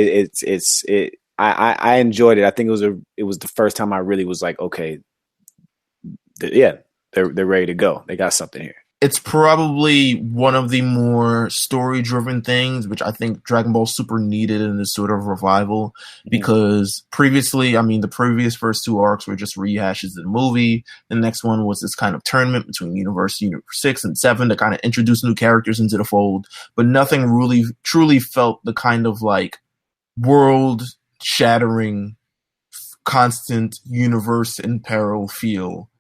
enjoyed it. I think it was the first time I really was like, okay, they're ready to go. They got something here. It's probably one of the more story-driven things, which I think Dragon Ball Super needed in this sort of revival, because previously, the previous first 2 arcs were just rehashes of the movie. The next one was this kind of tournament between Universe 6 and 7 to kind of introduce new characters into the fold, but nothing really truly felt the kind of like world-shattering, constant universe in peril feel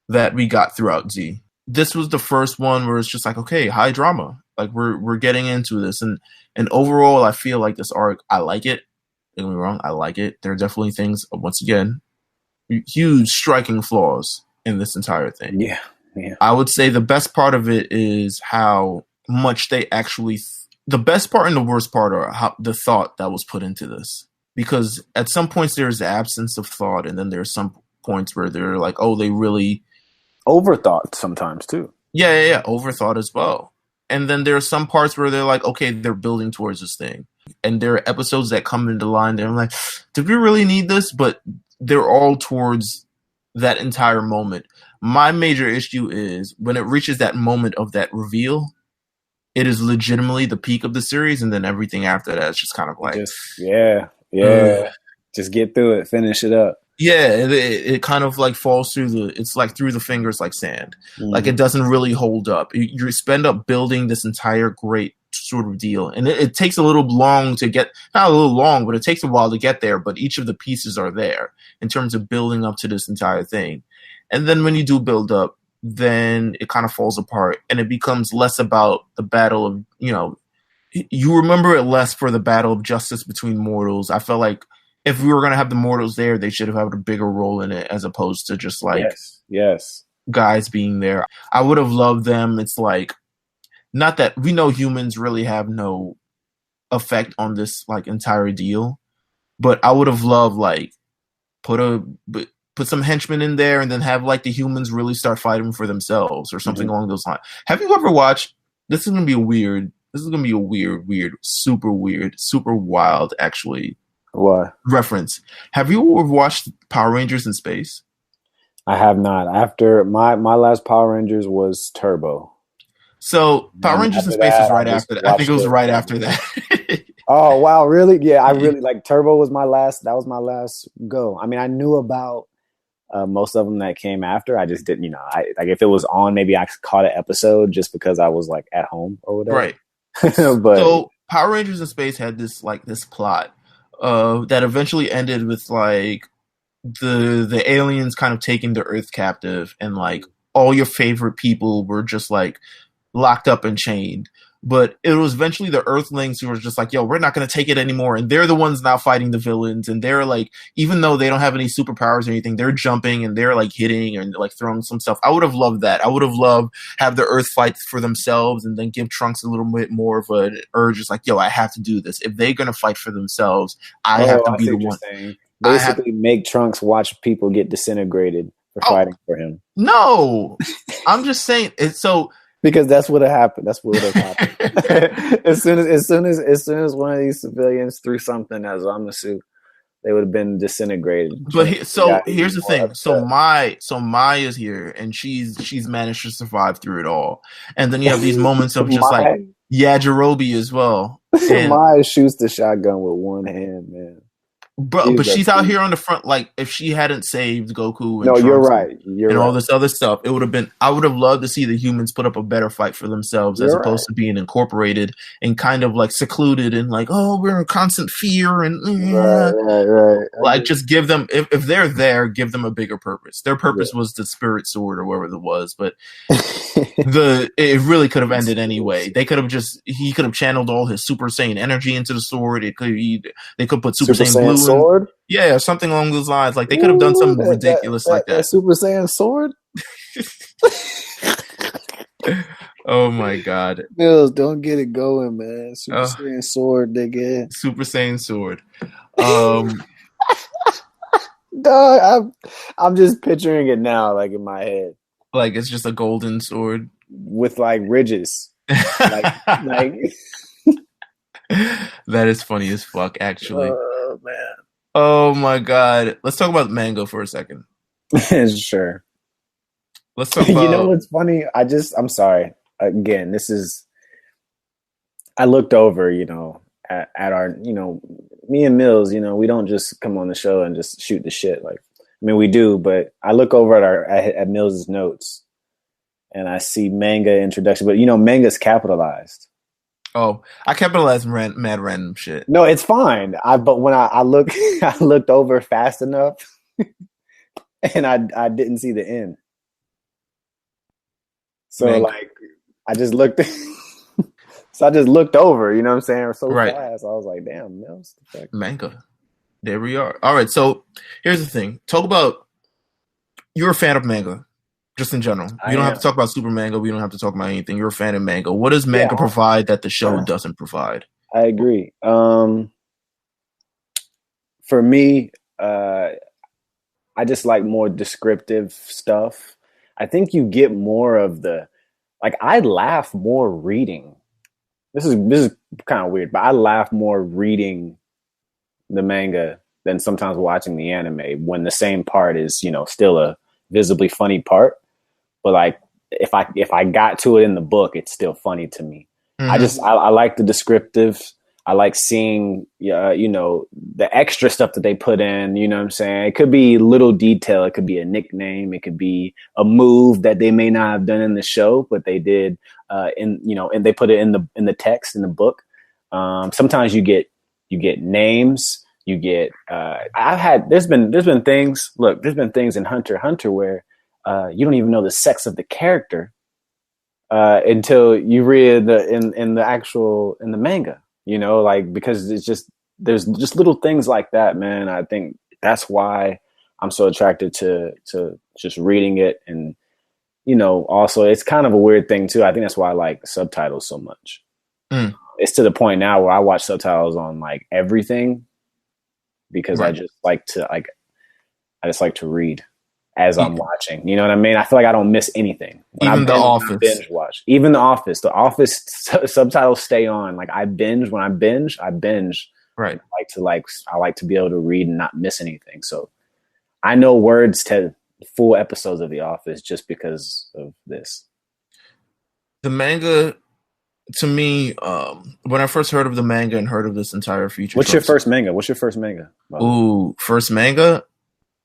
that we got throughout Z. This was the first one where it's just like, okay, high drama. Like we're getting into this, and overall, I feel like this arc, I like it. Don't get me wrong, I like it. There are definitely things, once again, huge striking flaws in this entire thing. Yeah. I would say the best part of it is how much they actually. The best part and the worst part are how the thought that was put into this. Because at some points there's the absence of thought, and then there's some points where they're like, oh, they really. Overthought sometimes too. Yeah, overthought as well. And then there are some parts where they're like, okay, they're building towards this thing. And there are episodes that come into line that I'm like, did we really need this? But they're all towards that entire moment. My major issue is when it reaches that moment of that reveal, it is legitimately the peak of the series, and then everything after that is just kind of like... Just get through it, finish it up. Yeah, it kind of like falls through it's like through the fingers like sand. Mm-hmm. Like it doesn't really hold up. You spend up building this entire great sort of deal. And it takes a little long to get, not a little long, but it takes a while to get there. But each of the pieces are there in terms of building up to this entire thing. And then when you do build up, then it kind of falls apart and it becomes less about the battle of, you remember it less for the battle of justice between mortals. I felt like if we were going to have the mortals there, they should have had a bigger role in it as opposed to just like yes. guys being there. I would have loved them. It's like, not that we know humans really have no effect on this like entire deal, but I would have loved like put some henchmen in there and then have like the humans really start fighting for themselves or something along those lines. Have you ever watched? This is gonna be a weird, super wild actually. What? Reference. Have you ever watched Power Rangers in Space? I have not. After my last Power Rangers was Turbo. So Power Rangers in Space was right after that. I think it was right after that. Oh wow, really? Yeah, I really like Turbo was my last. That was my last go. I mean, I knew about Most of them that came after, I just didn't, I like if it was on, maybe I caught an episode just because I was like at home or whatever. Right. But so Power Rangers in Space had this plot that eventually ended with like the aliens kind of taking the Earth captive, and like all your favorite people were just like locked up and chained. But it was eventually the Earthlings who were just like, yo, we're not going to take it anymore. And they're the ones now fighting the villains. And they're like, even though they don't have any superpowers or anything, they're jumping and they're like hitting and like throwing some stuff. I would have loved that. I would have loved have the Earth fight for themselves and then give Trunks a little bit more of an urge. It's like, yo, I have to do this. If they're going to fight for themselves, I have to be the one. Basically, make Trunks watch people get disintegrated for fighting for him. No, I'm just saying it's so. Because that's what happened. That's what would have happened. as soon as one of these civilians threw something as Zamasu, they would have been disintegrated. But here's the thing. So Maya's here, and she's managed to survive through it all. And then you have these moments of just like Yajirobe as well. And Maya shoots the shotgun with one hand, man. But she's out here on the front. Like if she hadn't saved Goku, and no, Trunks you're right. You're and right. all this other stuff, it would have been. I would have loved to see the humans put up a better fight for themselves, as opposed to being incorporated and kind of like secluded and like, oh, we're in constant fear and right. Like just give them if they're there, give them a bigger purpose. Their purpose was the Spirit Sword or whatever it was, but it really could have ended anyway. They could have he could have channeled all his Super Saiyan energy into the sword. They could put Super Saiyan blue. Sword? Yeah, something along those lines. Like they could have done something ridiculous like that. Super Saiyan sword? Oh my god. Mills, don't get it going, man. Super Saiyan sword, nigga. Super Saiyan sword. Dog, I'm just picturing it now, like in my head. Like it's just a golden sword. With like ridges. like That is funny as fuck, actually. Oh man. Oh my god. Let's talk about manga for a second. Sure. Let's talk about... You know what's funny? I'm sorry. Again, I looked over, at our, me and Mills, we don't just come on the show and just shoot the shit. Like, I mean, we do, but I look over at Mills's notes and I see manga introduction, but manga's capitalized. Oh, I capitalized mad random shit. No, it's fine. But when I looked over fast enough, and I didn't see the end. So like, I just looked. So I just looked over. You know what I'm saying? So fast, I was like, "Damn, Mills, the fuck?" Manga. There we are. All right. So here's the thing. Talk about you're a fan of manga. Just in general. We don't have to talk about super manga. We don't have to talk about anything. You're a fan of manga. What does manga provide that the show doesn't provide? I agree. For me, I just like more descriptive stuff. I think you get more of I laugh more reading. This is kind of weird, but I laugh more reading the manga than sometimes watching the anime when the same part is, still a visibly funny part. But like if I got to it in the book, it's still funny to me. Mm-hmm. I like the descriptive. I like seeing the extra stuff that they put in. You know what I'm saying? It could be little detail. It could be a nickname. It could be a move that they may not have done in the show, but they did and they put it in the text in the book. Sometimes you get names. You get there's been things. Look, there's been things in Hunter x Hunter where you don't even know the sex of the character until you read in the manga, because it's there's just little things like that, man. I think that's why I'm so attracted to just reading it. And, also it's kind of a weird thing too. I think that's why I like subtitles so much. It's to the point now where I watch subtitles on like everything because I just like to read as I'm watching. You know what I mean? I feel like I don't miss anything. Even The Office. Binge watch. Even The Office. The Office subtitles stay on. Like I binge. When I binge. Right. I like to be able to read and not miss anything. So I know words to full episodes of The Office just because of this. The manga, to me, when I first heard of the manga and heard of this entire feature. What's your first manga? Ooh, first manga?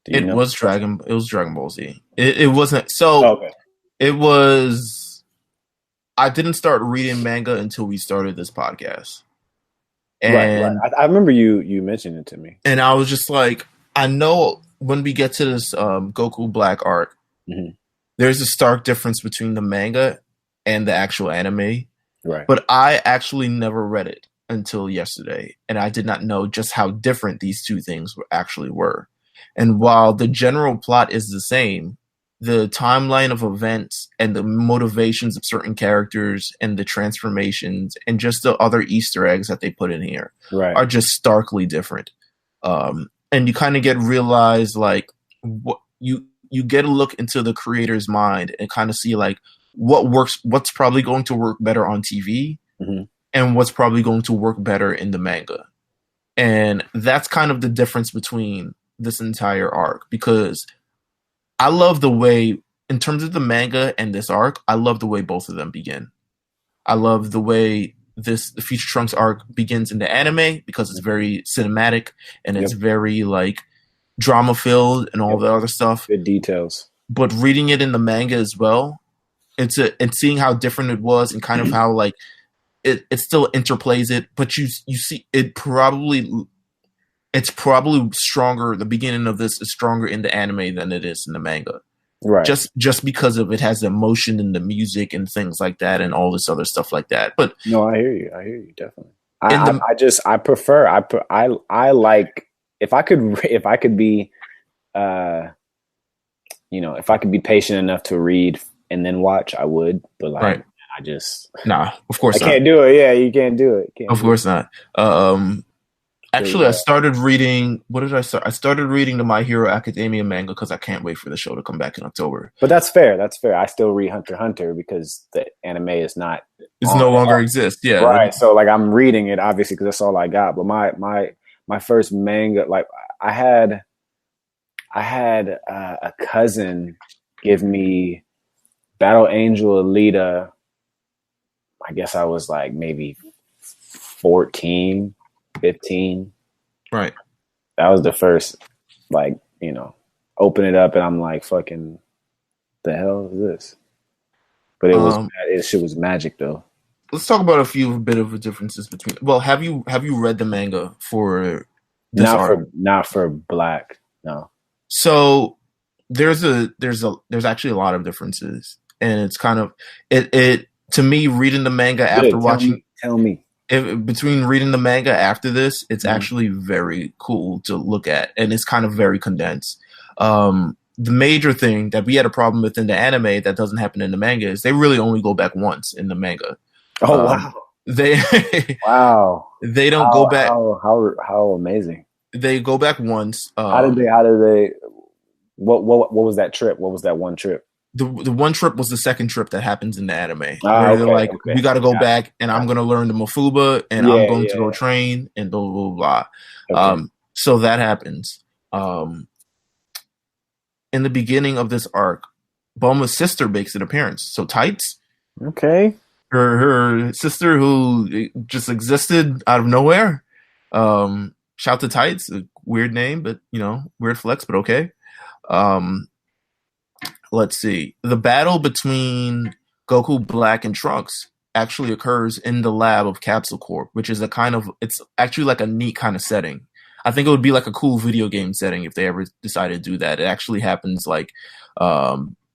It was Dragon Ball Z. It wasn't. So Oh, okay. it was. I didn't start reading manga until we started this podcast, and Right. I remember you mentioned it to me. and I was just like, I know when we get to this Goku Black arc, there's a stark difference between the manga and the actual anime. Right. But I actually never read it until yesterday, and I did not know just how different these two things actually were. And while the general plot is the same, the timeline of events and the motivations of certain characters and the transformations and just the other Easter eggs that they put in here are just starkly different. And you kind of get realized like what you get a look into the creator's mind and kind of see like what's probably going to work better on TV and what's probably going to work better in the manga. And that's kind of the difference between this entire arc, because I love the way, in terms of the manga and this arc, I love the way both of them begin. I love the way the Future Trunks arc begins in the anime because it's very cinematic and it's very like drama filled and all the other stuff. Good details. But reading it in the manga as well, and seeing how different it was and kind of how like it still interplays it, but you see it's probably stronger. The beginning of this is stronger in the anime than it is in the manga. Right. Just because of it has the emotion and the music and things like that and all this other stuff like that. But no, I hear you definitely. I like if I could be if I could be patient enough to read and then watch, I would. But like of course I can't do it. Yeah, you can't do it. Of course not. Actually, I started reading. What did I start? I started reading the My Hero Academia manga because I can't wait for the show to come back in October. But that's fair. That's fair. I still read Hunter x Hunter because the anime is not. It's no longer exists. Yeah. Right. So like I'm reading it obviously because that's all I got. But my first manga, like I had a cousin give me Battle Angel Alita. I guess I was like maybe 14. 15. Right. That was the first, like, open it up and I'm like, fucking, the hell is this? But it shit was magic though. Let's talk about a bit of the differences between. Well, have you read the manga for this not for Black, no. So there's actually a lot of differences, and it's kind of it to me reading the manga after watching. Tell me. Between reading the manga after this, it's actually very cool to look at, and it's kind of very condensed. The major thing that we had a problem with in the anime that doesn't happen in the manga is they really only go back once in the manga. Oh wow! They They don't go back. How amazing! They go back once. How did they? What was that trip? What was that one trip? The one trip was the second trip that happens in the anime. Where they're like, we got to go back, and I'm going to learn the Mafuba, and I'm going to go train, and blah, blah, blah, blah. Okay. So that happens. In the beginning of this arc, Bulma's sister makes an appearance. So Tights. Okay. Her sister who just existed out of nowhere. Shout to Tights. A weird name, but, weird flex, but okay. Let's see. The battle between Goku Black and Trunks actually occurs in the lab of Capsule Corp, which is it's actually like a neat kind of setting. I think it would be like a cool video game setting if they ever decided to do that. It actually happens like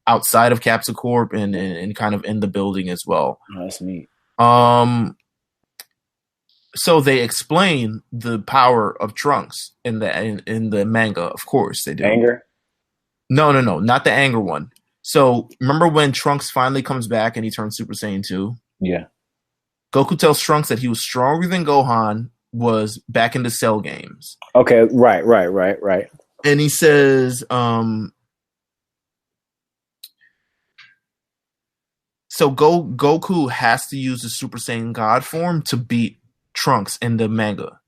outside of Capsule Corp and kind of in the building as well. Oh, that's neat. So they explain the power of Trunks in the manga. Of course they do. Anger? No, not the anger one. So remember when Trunks finally comes back and he turns Super Saiyan 2? Yeah. Goku tells Trunks that he was stronger than Gohan was back in the Cell games. Okay, right. And he says, so Goku has to use the Super Saiyan God form to beat Trunks in the manga.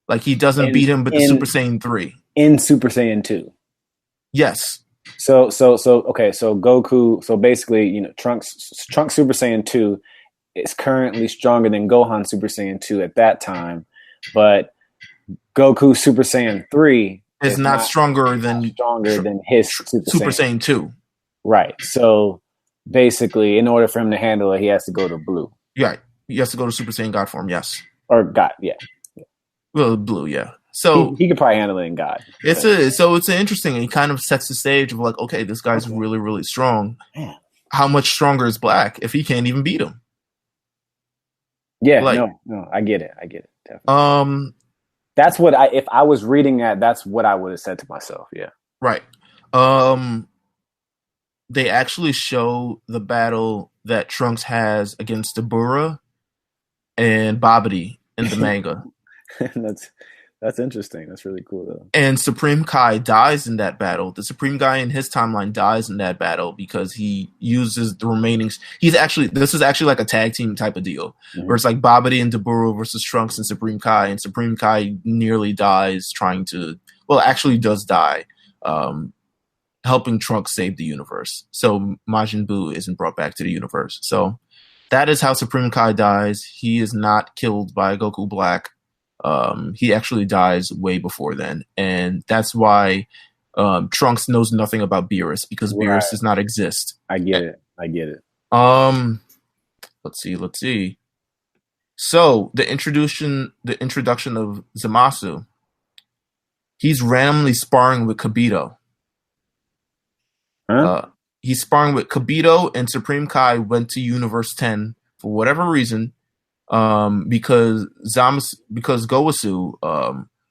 Like he doesn't beat him with the Super Saiyan 3. In Super Saiyan 2. Yes. So okay, so Goku, so basically, Trunks Super Saiyan 2 is currently stronger than Gohan Super Saiyan 2 at that time, but Goku Super Saiyan 3 is not stronger than his Super Saiyan 2. Right. So basically, in order for him to handle it, he has to go to Blue. Yeah, he has to go to Super Saiyan God form. Yes. Or God. Yeah. Well, Blue. Yeah. So he could probably handle it in God. It's interesting. It kind of sets the stage of like, okay, this guy's really, really strong. Man. How much stronger is Black if he can't even beat him? Yeah, like, no, I get it. Definitely. That's what if I was reading that, that's what I would have said to myself. Yeah. Right. They actually show the battle that Trunks has against Dabura and Babidi in the manga. That's interesting. That's really cool, though. And Supreme Kai dies in that battle. The Supreme Guy in his timeline dies in that battle because he uses the remaining. This is actually like a tag team type of deal, where it's like Babidi and Dabura versus Trunks and Supreme Kai, and Supreme Kai nearly dies actually does die, helping Trunks save the universe. So Majin Buu isn't brought back to the universe. So that is how Supreme Kai dies. He is not killed by Goku Black. He actually dies way before then, and that's why Trunks knows nothing about Beerus, because Beerus does not exist. I get it. Let's see. So the introduction of Zamasu. He's randomly sparring with Kibito. Huh? He's sparring with Kibito, and Supreme Kai went to Universe 10 for whatever reason. Because Gowasu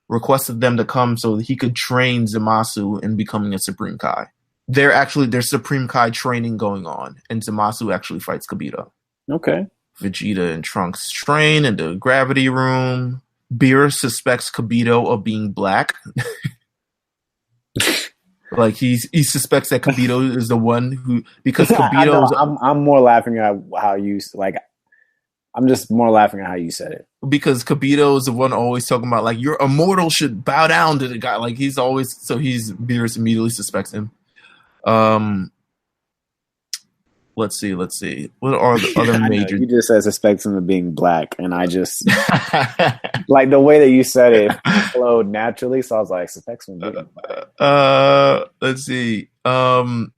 requested them to come so that he could train Zamasu in becoming a Supreme Kai. There's Supreme Kai training going on, and Zamasu actually fights Kibito. Okay. Vegeta and Trunks train in the gravity room. Beerus suspects Kibito of being black. Like he suspects that Kibito is the one who, because Kibito. I'm more laughing at how you like. I'm just more laughing at how you said it. Because Kibito is the one always talking about, like, your immortal should bow down to the guy. Like, Beerus immediately suspects him. Let's see. What are the other major... You just said suspects him of being black, and I just... like, the way that you said it flowed naturally, so I was like, suspects him of being black. Let's see. In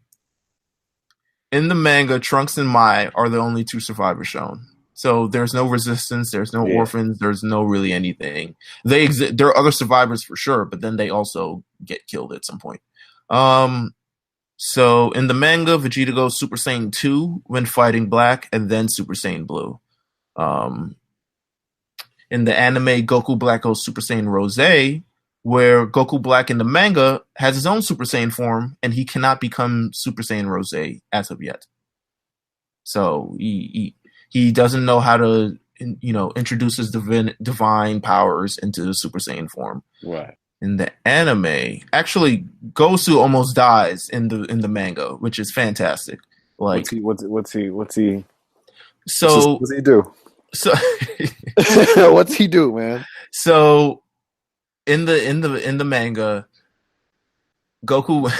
the manga, Trunks and Mai are the only two survivors shown. So there's no resistance, there's no orphans, there's no really anything. They exist. There are other survivors for sure, but then they also get killed at some point. So in the manga, Vegeta goes Super Saiyan 2 when fighting Black, and then Super Saiyan Blue. In the anime, Goku Black goes Super Saiyan Rose, where Goku Black in the manga has his own Super Saiyan form, and he cannot become Super Saiyan Rose as of yet. So he doesn't know how to, introduce his divine powers into the Super Saiyan form. Right. In the anime, actually, Gosu almost dies in the manga, which is fantastic. Like, what's he? So what's he do? So what's he do, man? So in the manga, Goku.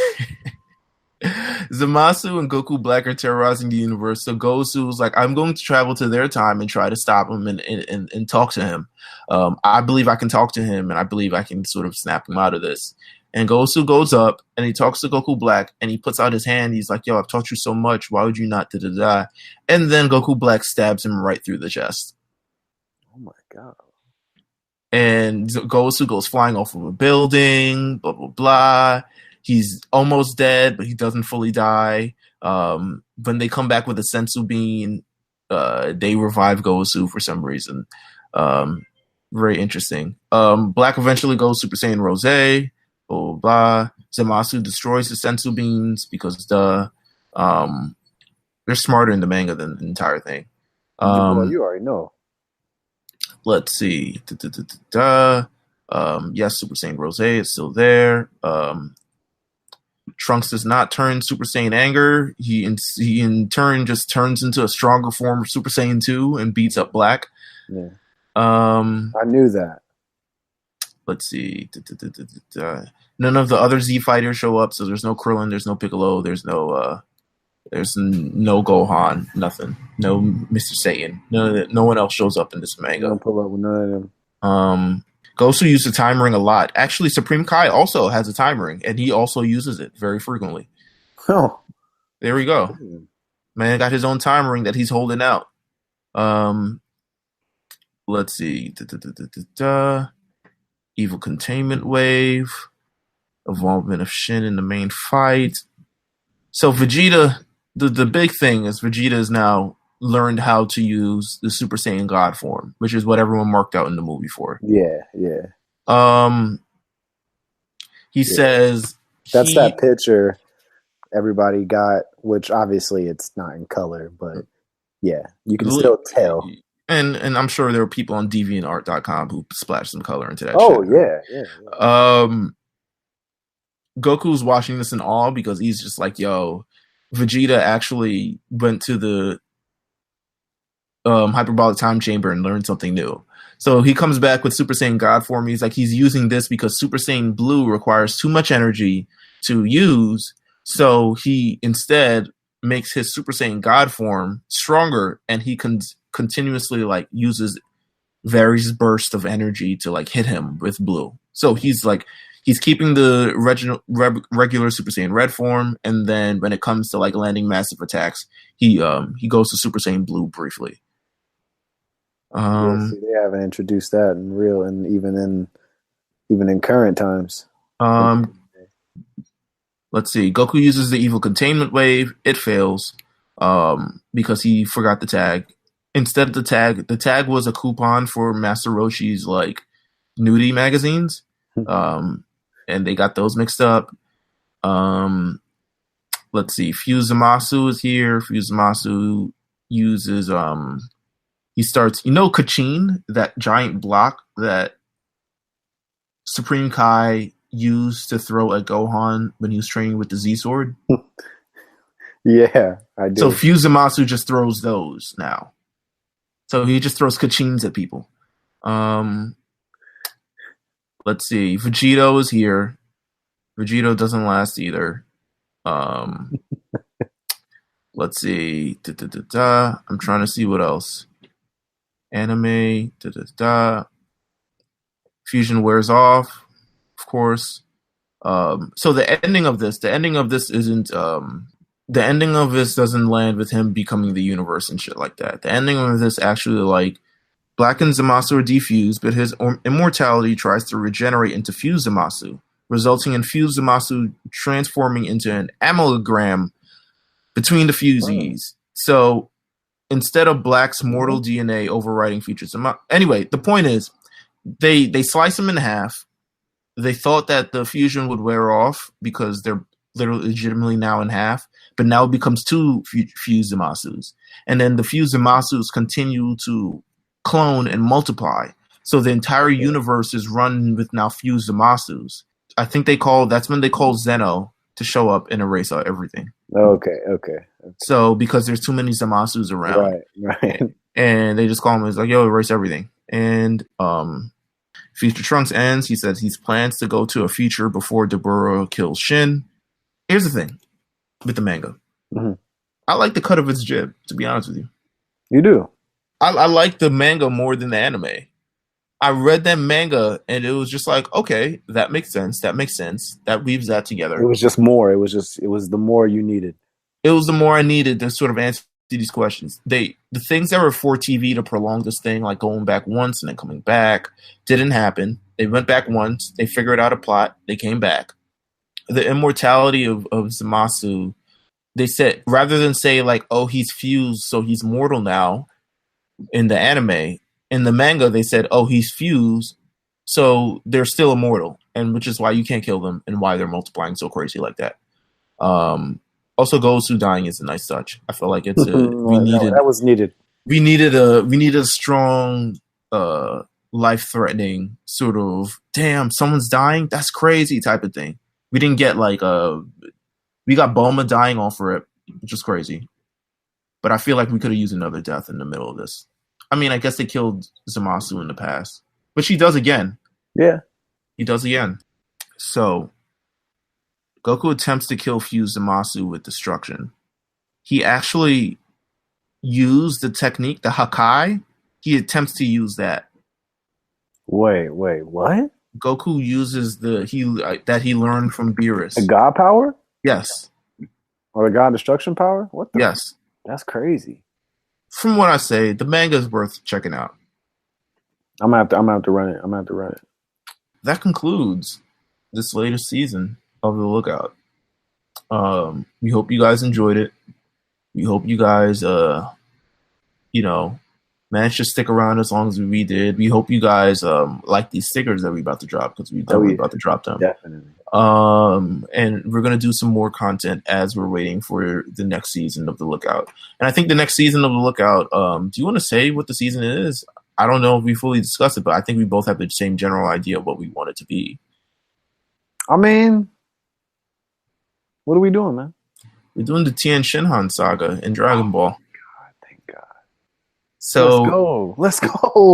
Zamasu and Goku Black are terrorizing the universe, so Gosu's like, I'm going to travel to their time and try to stop him and talk to him. I believe I can talk to him, and I believe I can sort of snap him out of this. And Gosu goes up, and he talks to Goku Black, and he puts out his hand. He's like, yo, I've taught you so much. Why would you not da-da-da? And then Goku Black stabs him right through the chest. Oh, my God. And Gosu goes flying off of a building, blah, blah, blah. He's almost dead, but he doesn't fully die. When they come back with a sensu bean, they revive Gosu for some reason. Very interesting. Black eventually goes Super Saiyan Rose, blah, blah, blah. Zamasu destroys the sensu beans because they're smarter in the manga than the entire thing. Well, you already know. Let's see. Yes, Super Saiyan Rose is still there. Trunks does not turn Super Saiyan Anger. He in turn just turns into a stronger form of Super Saiyan 2 and beats up Black. Yeah. I knew that. Let's see. None of the other Z fighters show up, so there's no Krillin, there's no Piccolo, there's no Gohan, nothing. No Mr. Satan. No one else shows up in this manga. Don't pull up with none of them. Gosu used the time ring a lot. Actually, Supreme Kai also has a time ring, and he also uses it very frequently. Oh, there we go. Man got his own time ring that he's holding out. Let's see. Evil Containment Wave. Involvement of Shin in the main fight. So Vegeta, the big thing is Vegeta has now learned how to use the Super Saiyan God form, which is what everyone marked out in the movie for. Yeah. He says that's that picture everybody got, which obviously it's not in color, but yeah, you can still tell. And I'm sure there are people on DeviantArt.com who splashed some color into that. Oh shit. Yeah. Goku's watching this in awe because he's just like, yo, Vegeta actually went to the hyperbolic time chamber and learned something new. So he comes back with Super Saiyan God form. He's like, he's using this because Super Saiyan Blue requires too much energy to use. So he instead makes his Super Saiyan God form stronger, and he continuously like uses various bursts of energy to like hit him with blue. So he's keeping the regular Super Saiyan Red form, and then when it comes to like landing massive attacks, he goes to Super Saiyan Blue briefly. They haven't introduced that in real, and even in current times. Let's see. Goku uses the Evil Containment Wave. It fails because he forgot the tag. Instead of the tag was a coupon for Master Roshi's like nudie magazines, and they got those mixed up. Let's see. Fuse Zamasu is here. Fuse Zamasu uses he starts, Kachin, that giant block that Supreme Kai used to throw at Gohan when he was training with the Z Sword? Yeah, I do. So Fuse Zamasu just throws those now. So he just throws Kachins at people. Let's see. Vegito is here. Vegito doesn't last either. Let's see. I'm trying to see what else. Anime. Fusion wears off, of course. So the ending of this isn't. The ending of this doesn't land with him becoming the universe and shit like that. The ending of this actually like Black and Zamasu are defused, but his immortality tries to regenerate into Fuse Zamasu, resulting in Fuse Zamasu transforming into an amalgam between the fusees. So instead of Black's mortal DNA overriding future Zamasu. Anyway, the point is they slice him in half. They thought that the fusion would wear off because they're literally legitimately now in half, but now it becomes two Fuse Zamasus. And then the Fuse Zamasus continue to clone and multiply. So the entire universe is run with now Fuse Zamasus. I think that's when they call Zeno to show up and erase out everything. Okay. So because there's too many Zamasus around. Right. And they just call him, it's like, yo, erase everything. And Future Trunks ends. He says he plans to go to a future before Dabura kills Shin. Here's the thing with the manga. Mm-hmm. I like the cut of its jib, to be honest with you. You do? I like the manga more than the anime. I read that manga and it was just like, okay, that makes sense. That weaves that together. It was just more. It was the more you needed. It was the more I needed to sort of answer these questions. The things that were for TV to prolong this thing, like going back once and then coming back, didn't happen. They went back once. They figured out a plot. They came back. The immortality of Zamasu, they said, rather than say like, oh, he's fused, so he's mortal now in the anime, in the manga, they said, oh, he's fused, so they're still immortal, and which is why you can't kill them and why they're multiplying so crazy like that. Also, Gosu dying is a nice touch. I feel like it's that was needed. We needed a strong, life-threatening sort of, damn, someone's dying, that's crazy type of thing. We didn't get like we got Bulma dying off rip, which is crazy. But I feel like we could have used another death in the middle of this. I mean, I guess they killed Zamasu in the past, which he does again. Yeah, he does again. So Goku attempts to kill Fuse Zamasu with destruction. He actually used the technique, the Hakai. He attempts to use that. Wait, what? Goku uses that he learned from Beerus. The God power? Yes. Or the God destruction power? What the? Yes. That's crazy. From what I say, the manga is worth checking out. I'm gonna have to run it. That concludes this latest season of The Lookout. We hope you guys enjoyed it. We hope you guys, managed to stick around as long as we did. We hope you guys like these stickers that we're about to drop, because we're definitely about to drop them. Definitely. And we're going to do some more content as we're waiting for the next season of The Lookout. And I think the next season of The Lookout, do you want to say what the season is? I don't know if we fully discussed it, but I think we both have the same general idea of what we want it to be. I mean, what are we doing, man? We're doing the Tien Shinhan saga in Dragon Ball. God, thank God. So let's go.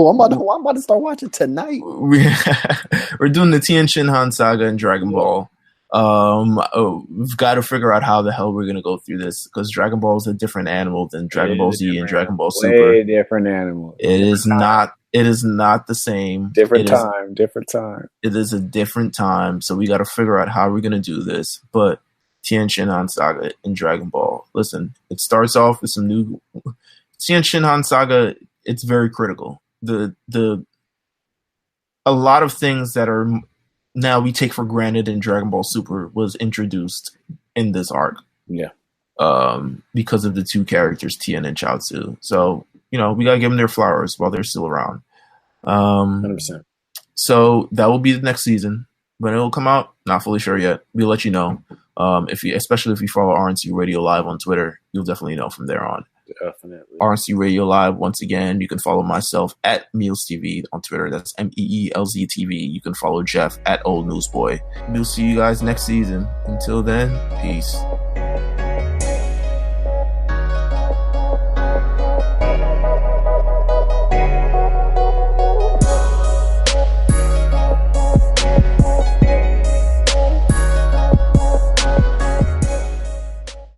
I'm about to start watching tonight. We're doing the Tien Shinhan saga in Dragon Ball. We've got to figure out how the hell we're going to go through this, because Dragon Ball is a different animal than Dragon Ball Z and Dragon Ball Super. Way different animal. It is not the same. Different time. It is a different time. So we got to figure out how we're going to do this. But Tien Shinhan saga in Dragon Ball. Listen, it starts off with some new Tien Shinhan saga. It's very critical. A lot of things that are now we take for granted in Dragon Ball Super was introduced in this arc. Yeah. Because of the two characters, Tien and Chaozu. So, we got to give them their flowers while they're still around. 100%. So that will be the next season. When it will come out, not fully sure yet. We'll let you know. Especially if you follow RNC Radio Live on Twitter, you'll definitely know from there on. Definitely. RNC Radio Live, once again, you can follow myself at Meals TV on Twitter. That's MEELZ TV. You can follow Jeff at Old Newsboy. We'll see you guys next season. Until then, peace.